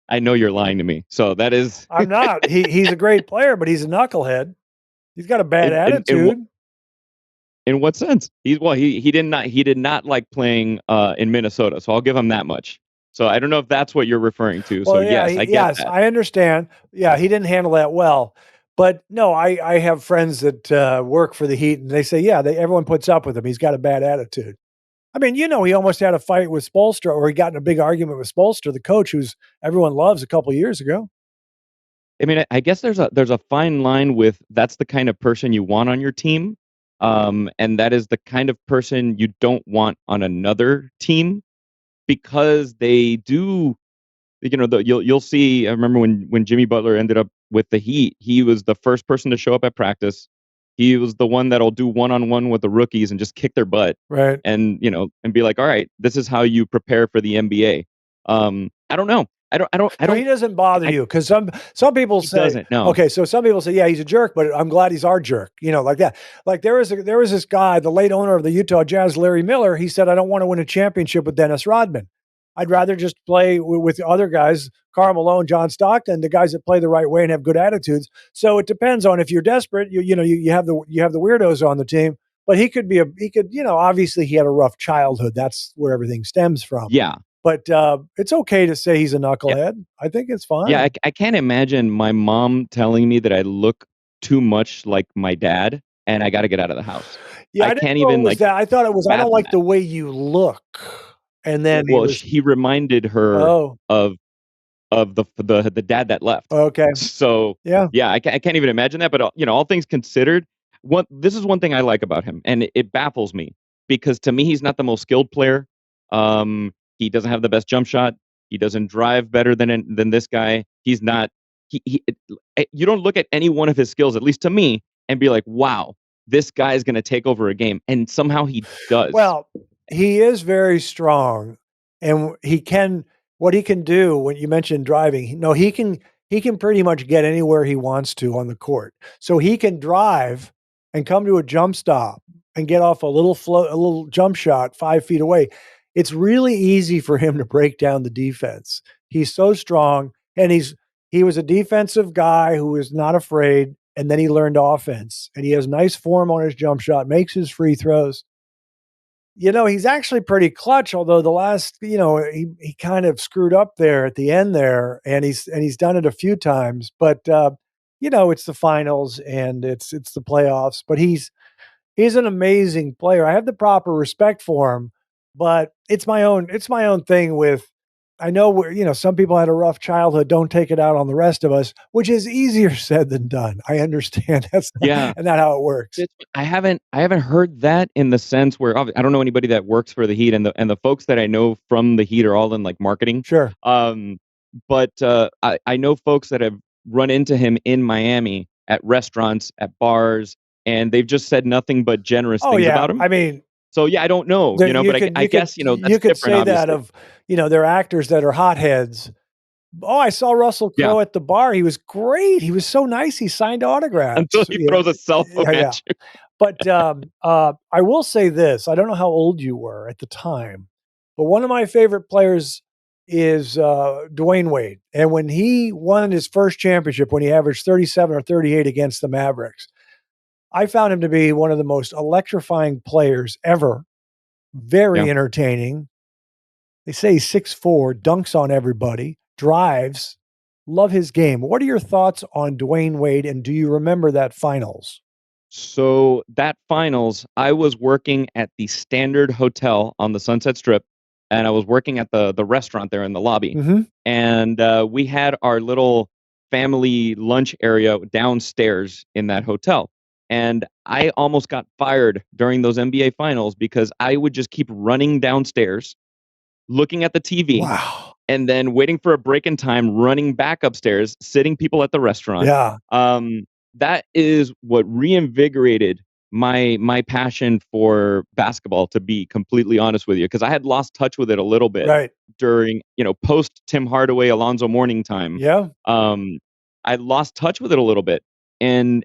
Speaker 3: I know you're lying to me. So that is
Speaker 2: I'm not. He's a great player, but he's a knucklehead. He's got a bad attitude.
Speaker 3: In what sense? He did not like playing in Minnesota. So I'll give him that much. So I don't know if that's what you're referring to.
Speaker 2: Well,
Speaker 3: So
Speaker 2: yeah,
Speaker 3: yes, I get that.
Speaker 2: I understand. Yeah, he didn't handle that well. But no, I have friends that work for the Heat, and they say, yeah, everyone puts up with him. He's got a bad attitude. I mean, he almost had a fight with Spoelstra, or he got in a big argument with Spoelstra, the coach, who's everyone loves, a couple of years ago.
Speaker 3: I mean, I guess there's a fine line with that's the kind of person you want on your team, and that is the kind of person you don't want on another team, because they do. You'll see. I remember when Jimmy Butler ended up with the Heat, he was the first person to show up at practice. He was the one that'll do one-on-one with the rookies and just kick their butt,
Speaker 2: Right.
Speaker 3: and be like, all right, this is how you prepare for the NBA. I don't know.
Speaker 2: So he doesn't bother
Speaker 3: I
Speaker 2: you because some people
Speaker 3: he
Speaker 2: say,
Speaker 3: doesn't, no.
Speaker 2: okay, so some people say, yeah, he's a jerk, but I'm glad he's our jerk, like that. Like there was this guy, the late owner of the Utah Jazz, Larry Miller. He said, I don't want to win a championship with Dennis Rodman. I'd rather just play with other guys, Karl Malone, John Stockton, the guys that play the right way and have good attitudes. So it depends on if you're desperate, you have the weirdos on the team. But he could obviously he had a rough childhood. That's where everything stems from.
Speaker 3: Yeah.
Speaker 2: But it's okay to say he's a
Speaker 3: Yeah.
Speaker 2: knucklehead. I think it's fine.
Speaker 3: Yeah, I can't imagine my mom telling me that I look too much like my dad and I gotta get out of the house.
Speaker 2: Yeah,
Speaker 3: I
Speaker 2: I didn't
Speaker 3: can't
Speaker 2: know it
Speaker 3: even,
Speaker 2: was that. I thought it was, I don't
Speaker 3: fathom
Speaker 2: like
Speaker 3: that.
Speaker 2: the way you look. And then he
Speaker 3: Well,
Speaker 2: was,
Speaker 3: he reminded her
Speaker 2: oh,
Speaker 3: of the dad that left.
Speaker 2: okay.
Speaker 3: So,
Speaker 2: Yeah.
Speaker 3: yeah, I can't even imagine that, but, all things considered, this is one thing I like about him, and it baffles me because to me, he's not the most skilled player. He doesn't have the best jump shot. He doesn't drive better than this guy. He's not you don't look at any one of his skills, at least to me, and be like, "Wow, this guy is gonna take over a game," and somehow he does.
Speaker 2: Well, he is very strong, and what he can do when you mentioned driving. No, he can pretty much get anywhere he wants to on the court. So he can drive and come to a jump stop and get off a little jump shot 5 feet away. It's really easy for him to break down the defense. He's so strong, and he was a defensive guy who was not afraid, and then he learned offense, and he has nice form on his jump shot, makes his free throws. He's actually pretty clutch, although the last, he kind of screwed up there at the end there, and he's done it a few times, but it's the finals and it's the playoffs, but he's an amazing player. I have the proper respect for him, but it's my own thing with I know some people had a rough childhood, don't take it out on the rest of us, which is easier said than done. I understand that's
Speaker 3: Yeah.
Speaker 2: not how it works.
Speaker 3: I haven't heard that in the sense where I don't know anybody that works for the Heat, and the folks that I know from the Heat are all in like marketing.
Speaker 2: Sure.
Speaker 3: But I know folks that have run into him in Miami at restaurants, at bars, and they've just said nothing but generous
Speaker 2: Oh
Speaker 3: things
Speaker 2: yeah.
Speaker 3: about him.
Speaker 2: I mean,
Speaker 3: So yeah, I don't know, but I guess
Speaker 2: you
Speaker 3: that's
Speaker 2: could
Speaker 3: different,
Speaker 2: say that
Speaker 3: obviously.
Speaker 2: of they're actors that are hotheads. Oh, I saw Russell
Speaker 3: Yeah,
Speaker 2: Crowe at the bar. He was great. He was so nice. He signed
Speaker 3: until
Speaker 2: autographs.
Speaker 3: he throws a cell phone
Speaker 2: Yeah, yeah.
Speaker 3: at you.
Speaker 2: But I will say this. I don't know how old you were at the time, but one of my favorite players is Dwyane Wade. And when he won his first championship, when he averaged 37 or 38 against the Mavericks, I found him to be one of the most electrifying players ever.
Speaker 3: Yeah.
Speaker 2: Very entertaining. They say he's 6'4", dunks on everybody, drives, love his game. What are your thoughts on Dwyane Wade, and do you remember that finals?
Speaker 3: So that finals, I was working at the Standard Hotel on the Sunset Strip, and I was working at the restaurant there in the lobby.
Speaker 2: Mhm.
Speaker 3: And we had our little family lunch area downstairs in that hotel. And I almost got fired during those NBA finals because I would just keep running downstairs, looking at the TV,
Speaker 2: Wow.
Speaker 3: and then waiting for a break in time, running back upstairs, sitting people at the restaurant.
Speaker 2: Yeah.
Speaker 3: That is what reinvigorated my passion for basketball, to be completely honest with you, because I had lost touch with it a little bit
Speaker 2: Right.
Speaker 3: during, post Tim Hardaway, Alonzo Mourning time.
Speaker 2: Yeah.
Speaker 3: I lost touch with it a little bit, and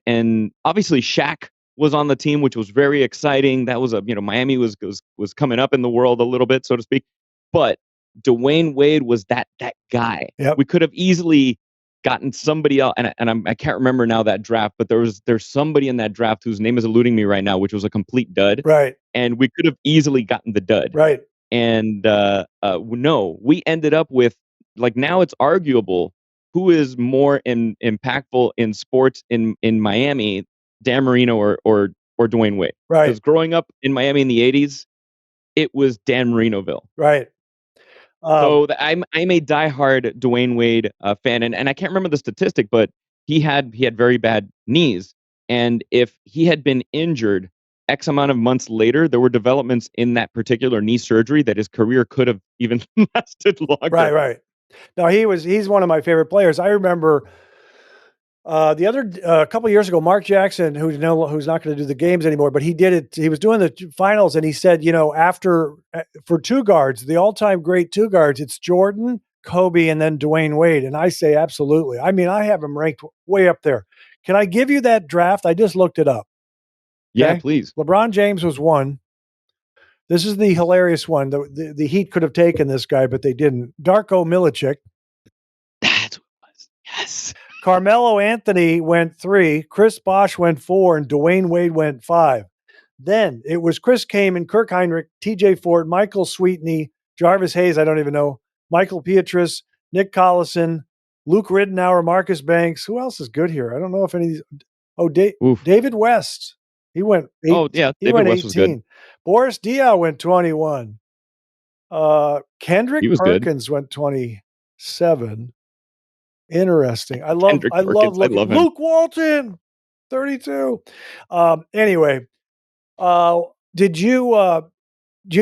Speaker 3: obviously Shaq was on the team, which was very exciting. That was Miami was coming up in the world a little bit, so to speak. But Dwyane Wade was that guy.
Speaker 2: Yep.
Speaker 3: We could have easily gotten somebody else, and I can't remember now that draft, but there's somebody in that draft whose name is eluding me right now, which was a complete dud.
Speaker 2: Right.
Speaker 3: And we could have easily gotten the dud.
Speaker 2: Right.
Speaker 3: And no, we ended up with, like, now it's arguable who is more impactful in sports in Miami, Dan Marino or Dwyane Wade.
Speaker 2: Right.
Speaker 3: Because growing up in Miami in the 80s, it was Dan Marinoville.
Speaker 2: Right.
Speaker 3: So I'm a diehard Dwyane Wade fan, and I can't remember the statistic, but he had very bad knees, and if he had been injured X amount of months later, there were developments in that particular knee surgery that his career could have even lasted longer.
Speaker 2: Right. Right. No, he's one of my favorite players. I remember a couple of years ago, Mark Jackson, who's not going to do the games anymore, but he did it. He was doing the finals, and he said, for two guards, the all-time great two guards, it's Jordan, Kobe and then Dwyane Wade? And I say absolutely. I mean, I have him ranked way up there. Can I give you that draft? I just looked it up.
Speaker 3: Yeah,
Speaker 2: Okay?
Speaker 3: please.
Speaker 2: LeBron James was 1. This is the hilarious one. The Heat could have taken this guy, but they didn't. Darko Milicic.
Speaker 3: That's what it was. Yes.
Speaker 2: Carmelo Anthony went 3. Chris Bosh went 4. And Dwyane Wade went 5. Then it was Chris Kaman, Kirk Heinrich, TJ Ford, Michael Sweetney, Jarvis Hayes, I don't even know, Michael Pietrus, Nick Collison, Luke Ridenour, Marcus Banks. Who else is good here? I don't know if any of these. Oh, David West. He went 8.
Speaker 3: Oh, yeah.
Speaker 2: He
Speaker 3: David
Speaker 2: went
Speaker 3: West
Speaker 2: 18.
Speaker 3: was good.
Speaker 2: Boris Diaw went 21. Kendrick
Speaker 3: He was good.
Speaker 2: Perkins went 27. Interesting. I love
Speaker 3: Kendrick Perkins, I love him.
Speaker 2: Luke Walton, 32. Anyway, did you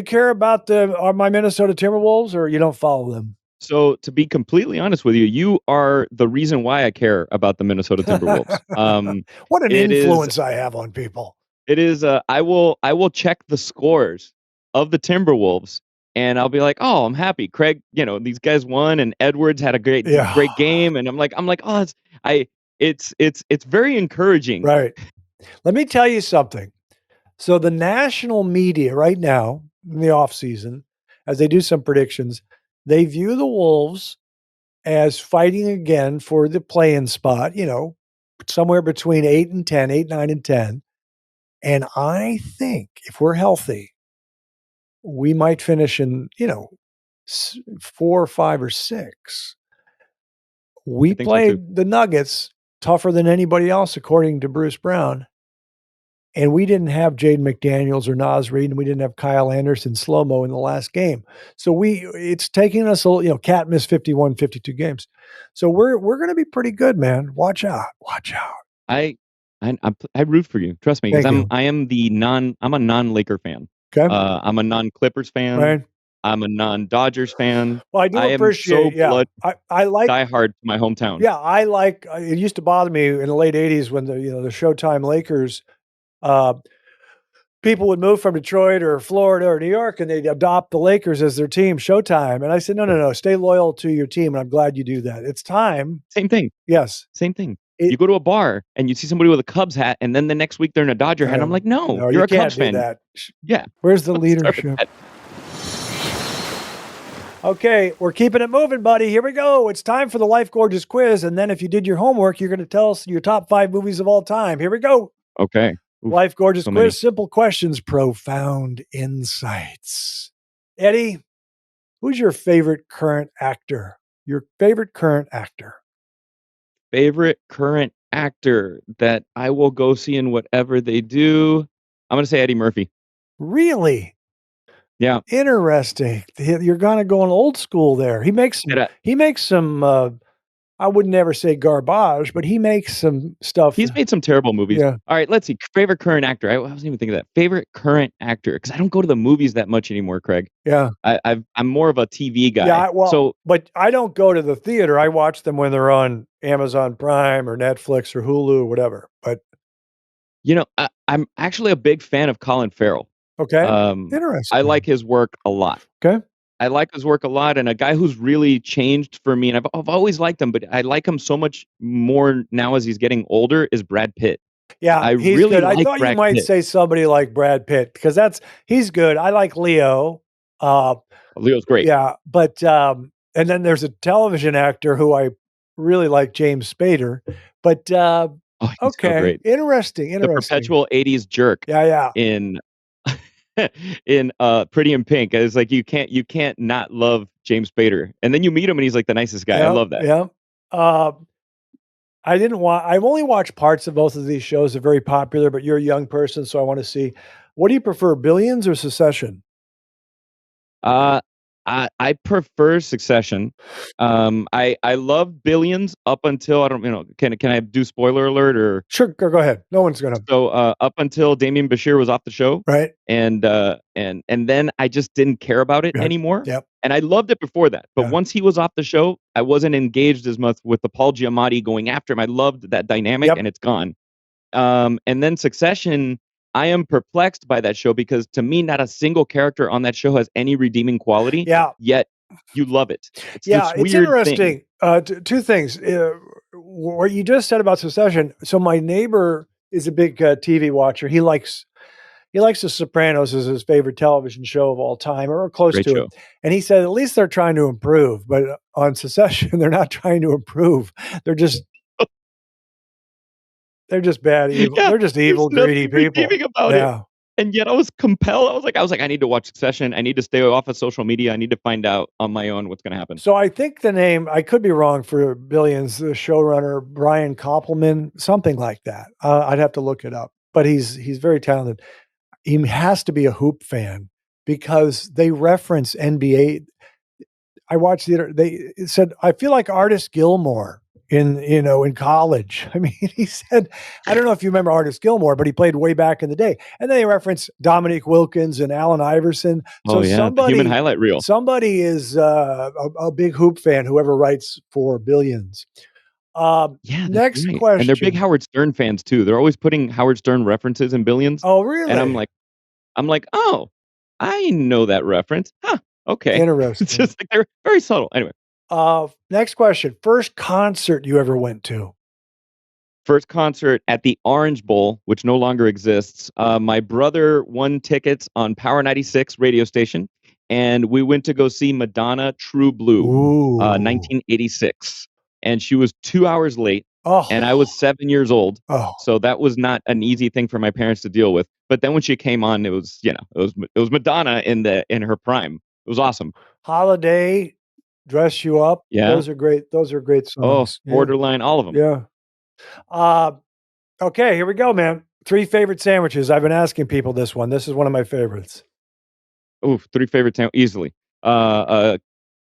Speaker 2: care about my Minnesota Timberwolves, or you don't follow them?
Speaker 3: So to be completely honest with you, you are the reason why I care about the Minnesota Timberwolves.
Speaker 2: What an influence I have on people.
Speaker 3: It is. I will check the scores of the Timberwolves, and I'll be like, oh, I'm happy. Craig, these guys won, and Edwards had a great game, and I'm like, oh, it's very encouraging.
Speaker 2: Right. Let me tell you something. So the national media right now in the offseason, as they do some predictions, they view the Wolves as fighting again for the play-in spot, somewhere between 8 and 10, 8, 9, and 10. And I think if we're healthy, we might finish in, 4 or 5 or 6. We played the Nuggets tougher than anybody else, according to Bruce Brown. And we didn't have Jaden McDaniels or Naz Reid, and we didn't have Kyle Anderson slow-mo in the last game. So it's taking us Cat missed 51, 52 games. So we're going to be pretty good, man. Watch out.
Speaker 3: I root for you. Trust me, because I'm a non-Laker fan.
Speaker 2: Okay.
Speaker 3: I'm a non-Clippers fan.
Speaker 2: Right.
Speaker 3: I'm a non-Dodgers fan.
Speaker 2: Well, I do appreciate. I like
Speaker 3: diehard to my hometown.
Speaker 2: Yeah, I like. It used to bother me in the late '80s when the Showtime Lakers. People would move from Detroit or Florida or New York, and they'd adopt the Lakers as their team, Showtime. And I said, no, stay loyal to your team. And I'm glad you do that. It's time.
Speaker 3: Same thing.
Speaker 2: Yes.
Speaker 3: Same thing. You go to a bar and you see somebody with a Cubs hat, and then the next week they're in a Dodger hat. And I'm like, no, you're a Cubs fan.
Speaker 2: That.
Speaker 3: Yeah.
Speaker 2: Where's the leadership? Okay, we're keeping it moving, buddy. Here we go. It's time for the Life Gorgeous quiz. And then if you did your homework, you're going to tell us your top 5 movies of all time. Here we go.
Speaker 3: Okay.
Speaker 2: Life Gorgeous quiz, simple questions, profound insights. Eddie, who's your favorite current actor? Your favorite current actor?
Speaker 3: Favorite current actor that I will go see in whatever they do? I'm going to say Eddie Murphy.
Speaker 2: Really?
Speaker 3: Yeah.
Speaker 2: Interesting. You're going to go on old school there. He makes some I would never say garbage, but he makes some stuff.
Speaker 3: He's made some terrible movies.
Speaker 2: Yeah.
Speaker 3: All right, let's see. Favorite current actor. I wasn't even thinking of that. Favorite current actor, because I don't go to the movies that much anymore, Craig.
Speaker 2: Yeah.
Speaker 3: I'm more of a TV guy.
Speaker 2: Yeah, but I don't go to the theater. I watch them when they're on Amazon Prime or Netflix or Hulu or whatever. But
Speaker 3: I'm actually a big fan of Colin Farrell.
Speaker 2: Okay. Interesting.
Speaker 3: I like his work a lot.
Speaker 2: Okay.
Speaker 3: I like his work a lot, and a guy who's really changed for me, and I've always liked him, but I like him so much more now as he's getting older, is Brad Pitt.
Speaker 2: Yeah, he's really good. I thought you might say somebody like Brad Pitt, because he's good. I like Leo.
Speaker 3: Leo's great.
Speaker 2: Yeah, but and then there's a television actor who I really like, James Spader. But
Speaker 3: he's
Speaker 2: okay,
Speaker 3: so great.
Speaker 2: Interesting.
Speaker 3: The perpetual 80s jerk.
Speaker 2: Yeah.
Speaker 3: in Pretty in Pink. It's like you can't not love James Spader. And then you meet him and he's like the nicest guy. I love that.
Speaker 2: Yeah. I've only watched parts of both of these shows. They're very popular, but you're a young person, so I want to see. What do you prefer, Billions or Succession?
Speaker 3: I prefer Succession. I love Billions up until can I do spoiler alert or?
Speaker 2: Sure, go ahead. No one's gonna.
Speaker 3: So up until Damien Bashir was off the show,
Speaker 2: right?
Speaker 3: And then I just didn't care about it anymore.
Speaker 2: Yep.
Speaker 3: And I loved it before that, but once he was off the show, I wasn't engaged as much with the Paul Giamatti going after him. I loved that dynamic, and it's gone. And then Succession. I am perplexed by that show because to me, not a single character on that show has any redeeming quality.
Speaker 2: Yeah.
Speaker 3: Yet you love it. It's
Speaker 2: Yeah,
Speaker 3: this
Speaker 2: it's
Speaker 3: weird thing.
Speaker 2: interesting. Two things. What you just said about Succession. So my neighbor is a big TV watcher. He likes The Sopranos as his favorite television show of all time, or close
Speaker 3: Great
Speaker 2: to it.
Speaker 3: show.
Speaker 2: And he said at least they're trying to improve, but on Succession they're not trying to improve. They're just bad evil.
Speaker 3: Yeah,
Speaker 2: They're just
Speaker 3: there's
Speaker 2: evil, greedy
Speaker 3: nothing
Speaker 2: people.
Speaker 3: redeeming about it.
Speaker 2: Yeah.
Speaker 3: And yet I was compelled. I was like, I need to watch Succession. I need to stay off of social media. I need to find out on my own what's going to happen.
Speaker 2: So I think the name, I could be wrong for Billions, the showrunner, Brian Koppelman, something like that. I'd have to look it up, but he's very talented. He has to be a hoop fan because they reference NBA. I watched they said, I feel like Artist Gilmore in college. I mean, he said, I don't know if you remember Artist Gilmore, but he played way back in the day. And then they reference Dominique Wilkins and Allen Iverson. So
Speaker 3: Oh yeah, the human highlight reel.
Speaker 2: somebody is a big hoop fan, whoever writes for Billions.
Speaker 3: Yeah, that's
Speaker 2: Next
Speaker 3: right.
Speaker 2: question.
Speaker 3: And they're big Howard Stern fans too. They're always putting Howard Stern references in Billions.
Speaker 2: Oh, really?
Speaker 3: And I'm like, oh, I know that reference. Huh. Okay.
Speaker 2: Interesting.
Speaker 3: It's just like they're very subtle. Anyway.
Speaker 2: Next question. First concert you ever went to?
Speaker 3: First concert at the Orange Bowl, which no longer exists. My brother won tickets on Power 96 radio station, and we went to go see Madonna True Blue, 1986. And she was 2 hours late, and I was 7 years old. So that was not an easy thing for my parents to deal with. But then when she came on, it was Madonna in her prime. It was awesome.
Speaker 2: Holiday, Dress You Up.
Speaker 3: Yeah.
Speaker 2: Those are great songs.
Speaker 3: Borderline, all of them.
Speaker 2: Yeah. Okay, here we go, man. 3 favorite sandwiches. I've been asking people this one. This is one of my favorites.
Speaker 3: Oh, 3 favorite sandwiches, easily.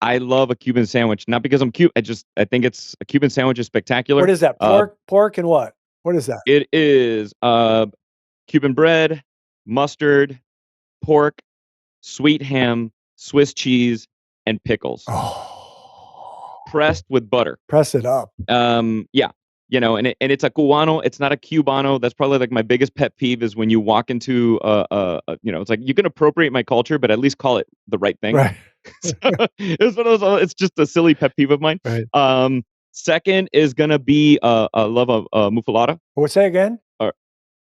Speaker 3: I love a Cuban sandwich, not because I'm cute. I think it's a Cuban sandwich is spectacular.
Speaker 2: What is that? Pork and what? What is that?
Speaker 3: It is Cuban bread, mustard, pork, sweet ham, Swiss cheese, and pickles. Pressed with butter.
Speaker 2: Press it up.
Speaker 3: Yeah. And it's a Cubano. It's not a Cubano. That's probably like my biggest pet peeve is when you walk into it's like you can appropriate my culture, but at least call it the right thing.
Speaker 2: Right.
Speaker 3: So, it's one of those. It's just a silly pet peeve of mine.
Speaker 2: Right.
Speaker 3: Second is gonna be a love of muffaletta.
Speaker 2: What's that again?
Speaker 3: Or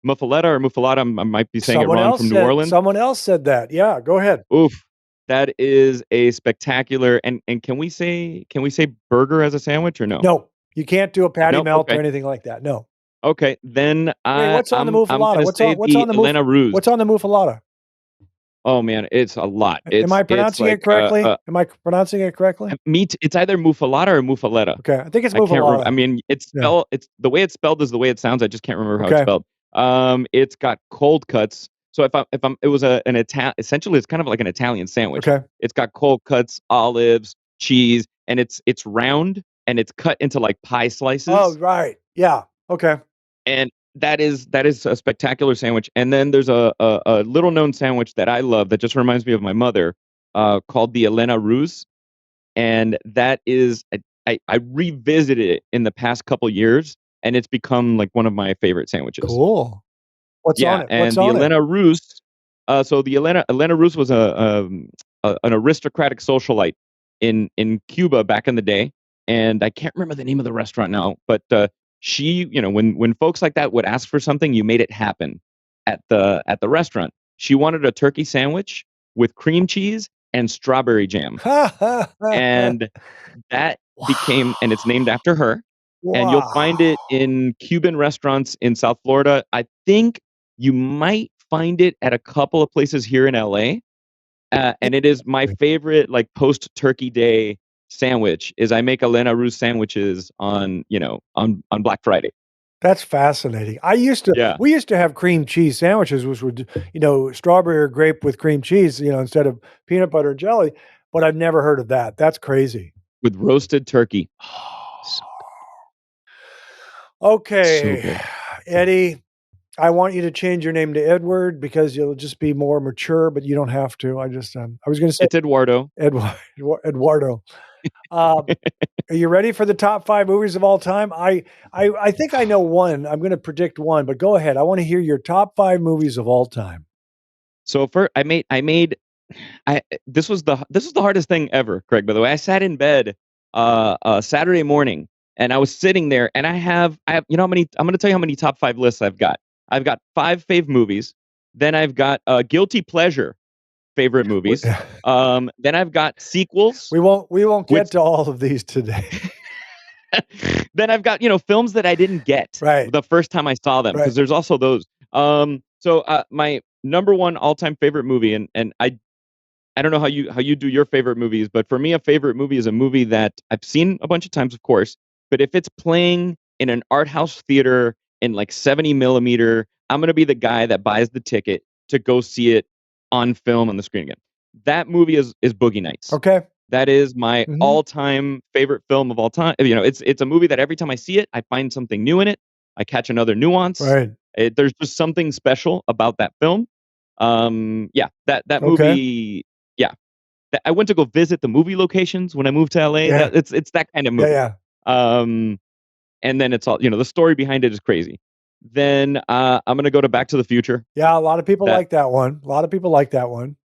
Speaker 3: muffaletta. I might be saying it wrong. From New Orleans.
Speaker 2: Someone else said that. Yeah, go ahead.
Speaker 3: Oof. That is a spectacular. And can we say burger as a sandwich or no?
Speaker 2: No, you can't do a patty melt
Speaker 3: okay.
Speaker 2: or anything like that. No.
Speaker 3: Okay, then
Speaker 2: Wait, what's on the muffaletta? What's on the
Speaker 3: Atlanta Ruse?
Speaker 2: What's on the muffaletta?
Speaker 3: Oh man, it's a lot.
Speaker 2: Am I pronouncing it correctly? Am I pronouncing it correctly?
Speaker 3: It's either muffaletta or muffaletta.
Speaker 2: Okay, I think it's muffaletta.
Speaker 3: I mean, it's the way it's spelled is the way it sounds. I just can't remember how it's spelled. It's got cold cuts. So it was an Italian. Essentially, it's kind of like an Italian sandwich.
Speaker 2: Okay. It's
Speaker 3: got cold cuts, olives, cheese, and it's round and it's cut into like pie slices.
Speaker 2: Oh, right. Yeah. Okay.
Speaker 3: And that is a spectacular sandwich. And then there's a little known sandwich that I love that just reminds me of my mother, called the Elena Ruse. And that is I revisited it in the past couple years, and it's become like one of my favorite sandwiches.
Speaker 2: Cool. What's on it?
Speaker 3: And the Elena Ruse. So the Elena Ruse was an aristocratic socialite in Cuba back in the day, and I can't remember the name of the restaurant now, but she, when folks like that would ask for something, you made it happen at the restaurant. She wanted a turkey sandwich with cream cheese and strawberry jam, and that became, and it's named after her. Wow. And you'll find it in Cuban restaurants in South Florida. I think you might find it at a couple of places here in LA. And it is my favorite, like post Turkey Day sandwich. Is I make Elena Ruse sandwiches on Black Friday.
Speaker 2: That's fascinating. We used to have cream cheese sandwiches, which would, strawberry or grape with cream cheese, instead of peanut butter and jelly. But I've never heard of that. That's crazy.
Speaker 3: With roasted turkey.
Speaker 2: So okay,
Speaker 3: so
Speaker 2: Eddie, I want you to change your name to Edward because you'll just be more mature, but you don't have to. I was going to say
Speaker 3: it's Eduardo.
Speaker 2: Eduardo. Are you ready for the top 5 movies of all time? I think I know one. I'm going to predict one, but go ahead. I want to hear your top 5 movies of all time.
Speaker 3: So first, I made This was the hardest thing ever, Craig. By the way, I sat in bed Saturday morning, and I was sitting there, and I have, you know how many? I'm going to tell you how many top 5 lists I've got. I've got 5 fave movies. Then I've got guilty pleasure favorite movies. Then I've got sequels,
Speaker 2: We won't
Speaker 3: which
Speaker 2: get to all of these today.
Speaker 3: then I've got, films that I didn't get
Speaker 2: Right.
Speaker 3: the first time I saw them, because
Speaker 2: Right.
Speaker 3: there's also those. So my number one all-time favorite movie, and I don't know how you do your favorite movies, but for me, a favorite movie is a movie that I've seen a bunch of times, of course. But if it's playing in an art house theater in like 70 millimeter, I'm gonna be the guy that buys the ticket to go see it on film on the screen again. That movie is Boogie Nights.
Speaker 2: Okay.
Speaker 3: That is my
Speaker 2: Mhm.
Speaker 3: all-time favorite film of all time. It's a movie that every time I see it, I find something new in it. I catch another nuance.
Speaker 2: Right.
Speaker 3: There's just something special about that film. Yeah, that
Speaker 2: Okay.
Speaker 3: movie. Yeah, I went to go visit the movie locations when I moved to LA.
Speaker 2: Yeah.
Speaker 3: It's that kind of
Speaker 2: Yeah.
Speaker 3: movie.
Speaker 2: Yeah.
Speaker 3: And then it's all, the story behind it is crazy. Then I'm gonna go to Back to the Future.
Speaker 2: Yeah. A lot of people
Speaker 3: That
Speaker 2: like that one. A lot of people like that one.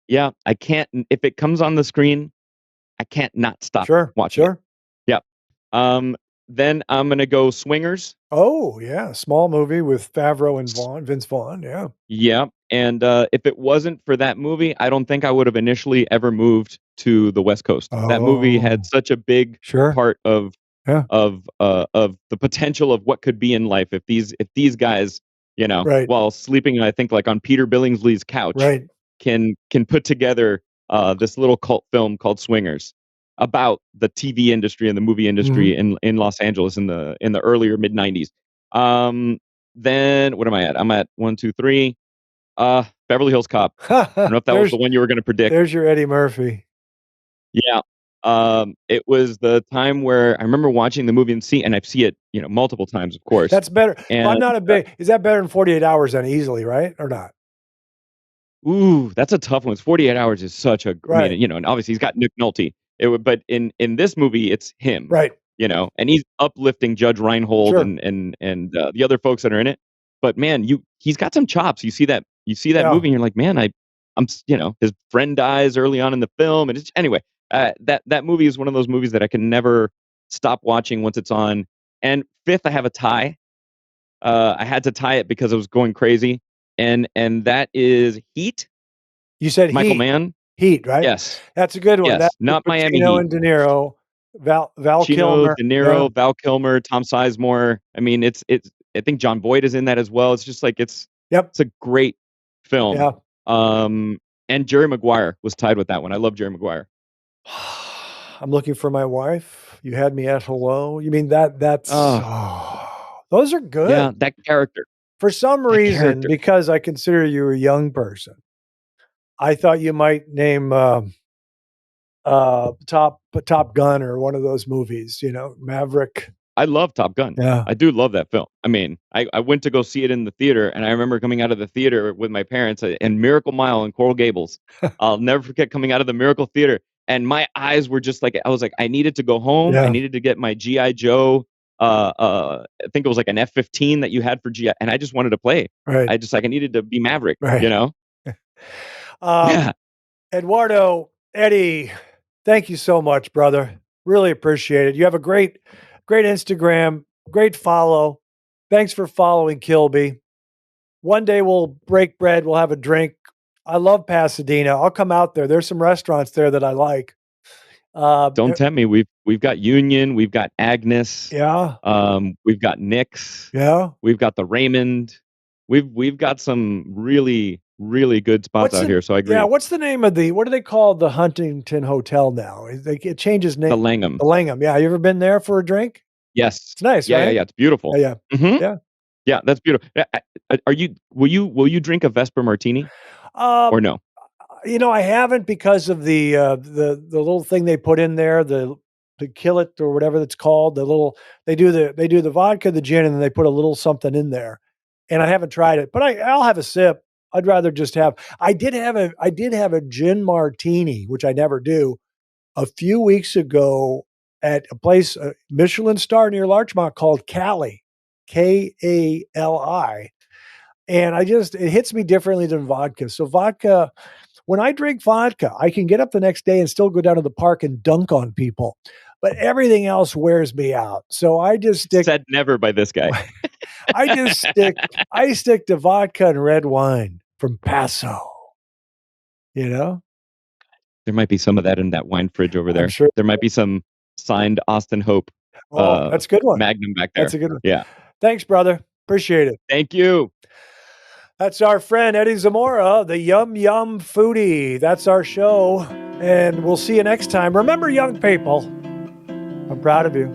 Speaker 3: Yeah, I can't, if it comes on the screen, I can't not stop
Speaker 2: Sure.
Speaker 3: watching it.
Speaker 2: Sure.
Speaker 3: Yep. Then I'm gonna go Swingers.
Speaker 2: Oh, yeah. Small movie with Favreau and Vince Vaughn. Yeah.
Speaker 3: Yeah, and if it wasn't for that movie, I don't think I would have initially ever moved to the West Coast. That movie had
Speaker 2: Oh,
Speaker 3: such a big
Speaker 2: sure.
Speaker 3: part of
Speaker 2: Yeah.
Speaker 3: of the potential of what could be in life if these guys,
Speaker 2: Right.
Speaker 3: while sleeping, I think, like on Peter Billingsley's couch,
Speaker 2: Right.
Speaker 3: can put together this little cult film called Swingers about the TV industry and the movie industry
Speaker 2: Mhm.
Speaker 3: in Los Angeles in the earlier mid '90s. Then what am I at? I'm at 1, 2, 3. Beverly Hills Cop. I don't know if that was
Speaker 2: There's
Speaker 3: the one you were going to predict.
Speaker 2: there's your Eddie Murphy.
Speaker 3: Yeah. It was the time where I remember watching the movie and I've seen it, multiple times, of course.
Speaker 2: That's better.
Speaker 3: And
Speaker 2: I'm not a big. Is that better than 48 Hours then easily, right? Or not?
Speaker 3: ooh, that's a tough one. 48 Hours is such a, I mean,
Speaker 2: Right.
Speaker 3: and obviously he's got Nick Nolte. But in this movie, it's him,
Speaker 2: Right.
Speaker 3: and he's uplifting Judge Reinhold
Speaker 2: Sure.
Speaker 3: and the other folks that are in it. But man, he's got some chops. You see that
Speaker 2: Yeah.
Speaker 3: movie, and you're like, man, his friend dies early on in the film, and it's anyway. That movie is one of those movies that I can never stop watching once it's on. And fifth, I have a tie. I had to tie it because I was going crazy, and that is Heat.
Speaker 2: You said
Speaker 3: Michael
Speaker 2: Heat.
Speaker 3: Mann.
Speaker 2: Heat, right?
Speaker 3: Yes,
Speaker 2: That's a good one.
Speaker 3: yes,
Speaker 2: That's with
Speaker 3: not Miami
Speaker 2: Pacino
Speaker 3: Heat.
Speaker 2: and De Niro, Val
Speaker 3: Pacino,
Speaker 2: Kilmer.
Speaker 3: De
Speaker 2: Yeah.
Speaker 3: Niro, Val Kilmer, Tom Sizemore. I mean, it's. I think John Boyd is in that as well. It's just like
Speaker 2: Yep.
Speaker 3: it's a great film.
Speaker 2: Yeah.
Speaker 3: And Jerry Maguire was tied with that one. I love Jerry Maguire.
Speaker 2: I'm looking for my wife. You had me at hello. You mean that's those are good.
Speaker 3: Yeah, that character.
Speaker 2: For some
Speaker 3: That
Speaker 2: reason,
Speaker 3: character.
Speaker 2: because I consider you a young person, I thought you might name Top Gun or one of those movies, Maverick.
Speaker 3: I love Top Gun.
Speaker 2: Yeah.
Speaker 3: I do love that film. I mean, I went to go see it in the theater, and I remember coming out of the theater with my parents in Miracle Mile in Coral Gables. I'll never forget coming out of the Miracle Theater, and my eyes were just like, I was like, I needed to go home.
Speaker 2: Yeah.
Speaker 3: I needed to get my G.I. Joe. I think it was like an F-15 that you had for G.I., and I just wanted to play.
Speaker 2: Right.
Speaker 3: I needed to be Maverick.
Speaker 2: Right.
Speaker 3: Yeah.
Speaker 2: Eduardo, Eddie, thank you so much, brother. Really appreciate it. You have a great Instagram, great follow. Thanks for following Kilby. One day we'll break bread. We'll have a drink. I love Pasadena. I'll come out there. There's some restaurants there that I like.
Speaker 3: Don't tempt me. We've got Union. We've got Agnes.
Speaker 2: Yeah.
Speaker 3: We've got Nick's.
Speaker 2: Yeah.
Speaker 3: We've got the Raymond. We've got some really, really good spots out here. So I agree.
Speaker 2: Yeah. What's the name of what do they call the Huntington Hotel now? It changes name.
Speaker 3: The Langham.
Speaker 2: The Langham. Yeah. You ever been there for a drink?
Speaker 3: Yes.
Speaker 2: It's nice,
Speaker 3: Yeah,
Speaker 2: right?
Speaker 3: yeah. It's beautiful.
Speaker 2: Yeah.
Speaker 3: Mhm.
Speaker 2: Yeah.
Speaker 3: Yeah, that's beautiful. Will you drink a Vesper Martini or no?
Speaker 2: I haven't because of the little thing they put in there, the kill it or whatever it's called. They do the vodka, the gin, and then they put a little something in there. And I haven't tried it, but I'll have a sip. I'd rather just have. I did have a gin martini, which I never do, a few weeks ago at a place, a Michelin star near Larchmont called Cali, Kali. And it hits me differently than vodka. So vodka, when I drink vodka, I can get up the next day and still go down to the park and dunk on people. But everything else wears me out. So I just stick.
Speaker 3: Said never by this guy.
Speaker 2: I stick to vodka and red wine from Paso. You know?
Speaker 3: There might be some of that in that wine fridge over there.
Speaker 2: I'm sure.
Speaker 3: There might be some signed Austin Hope
Speaker 2: That's a good one.
Speaker 3: Magnum back there.
Speaker 2: That's a good one.
Speaker 3: Yeah.
Speaker 2: Thanks, brother. Appreciate it.
Speaker 3: Thank you.
Speaker 2: That's our friend Eddie Zamora, the Yum Yum Foodie. That's our show. And we'll see you next time. Remember, young people, I'm proud of you.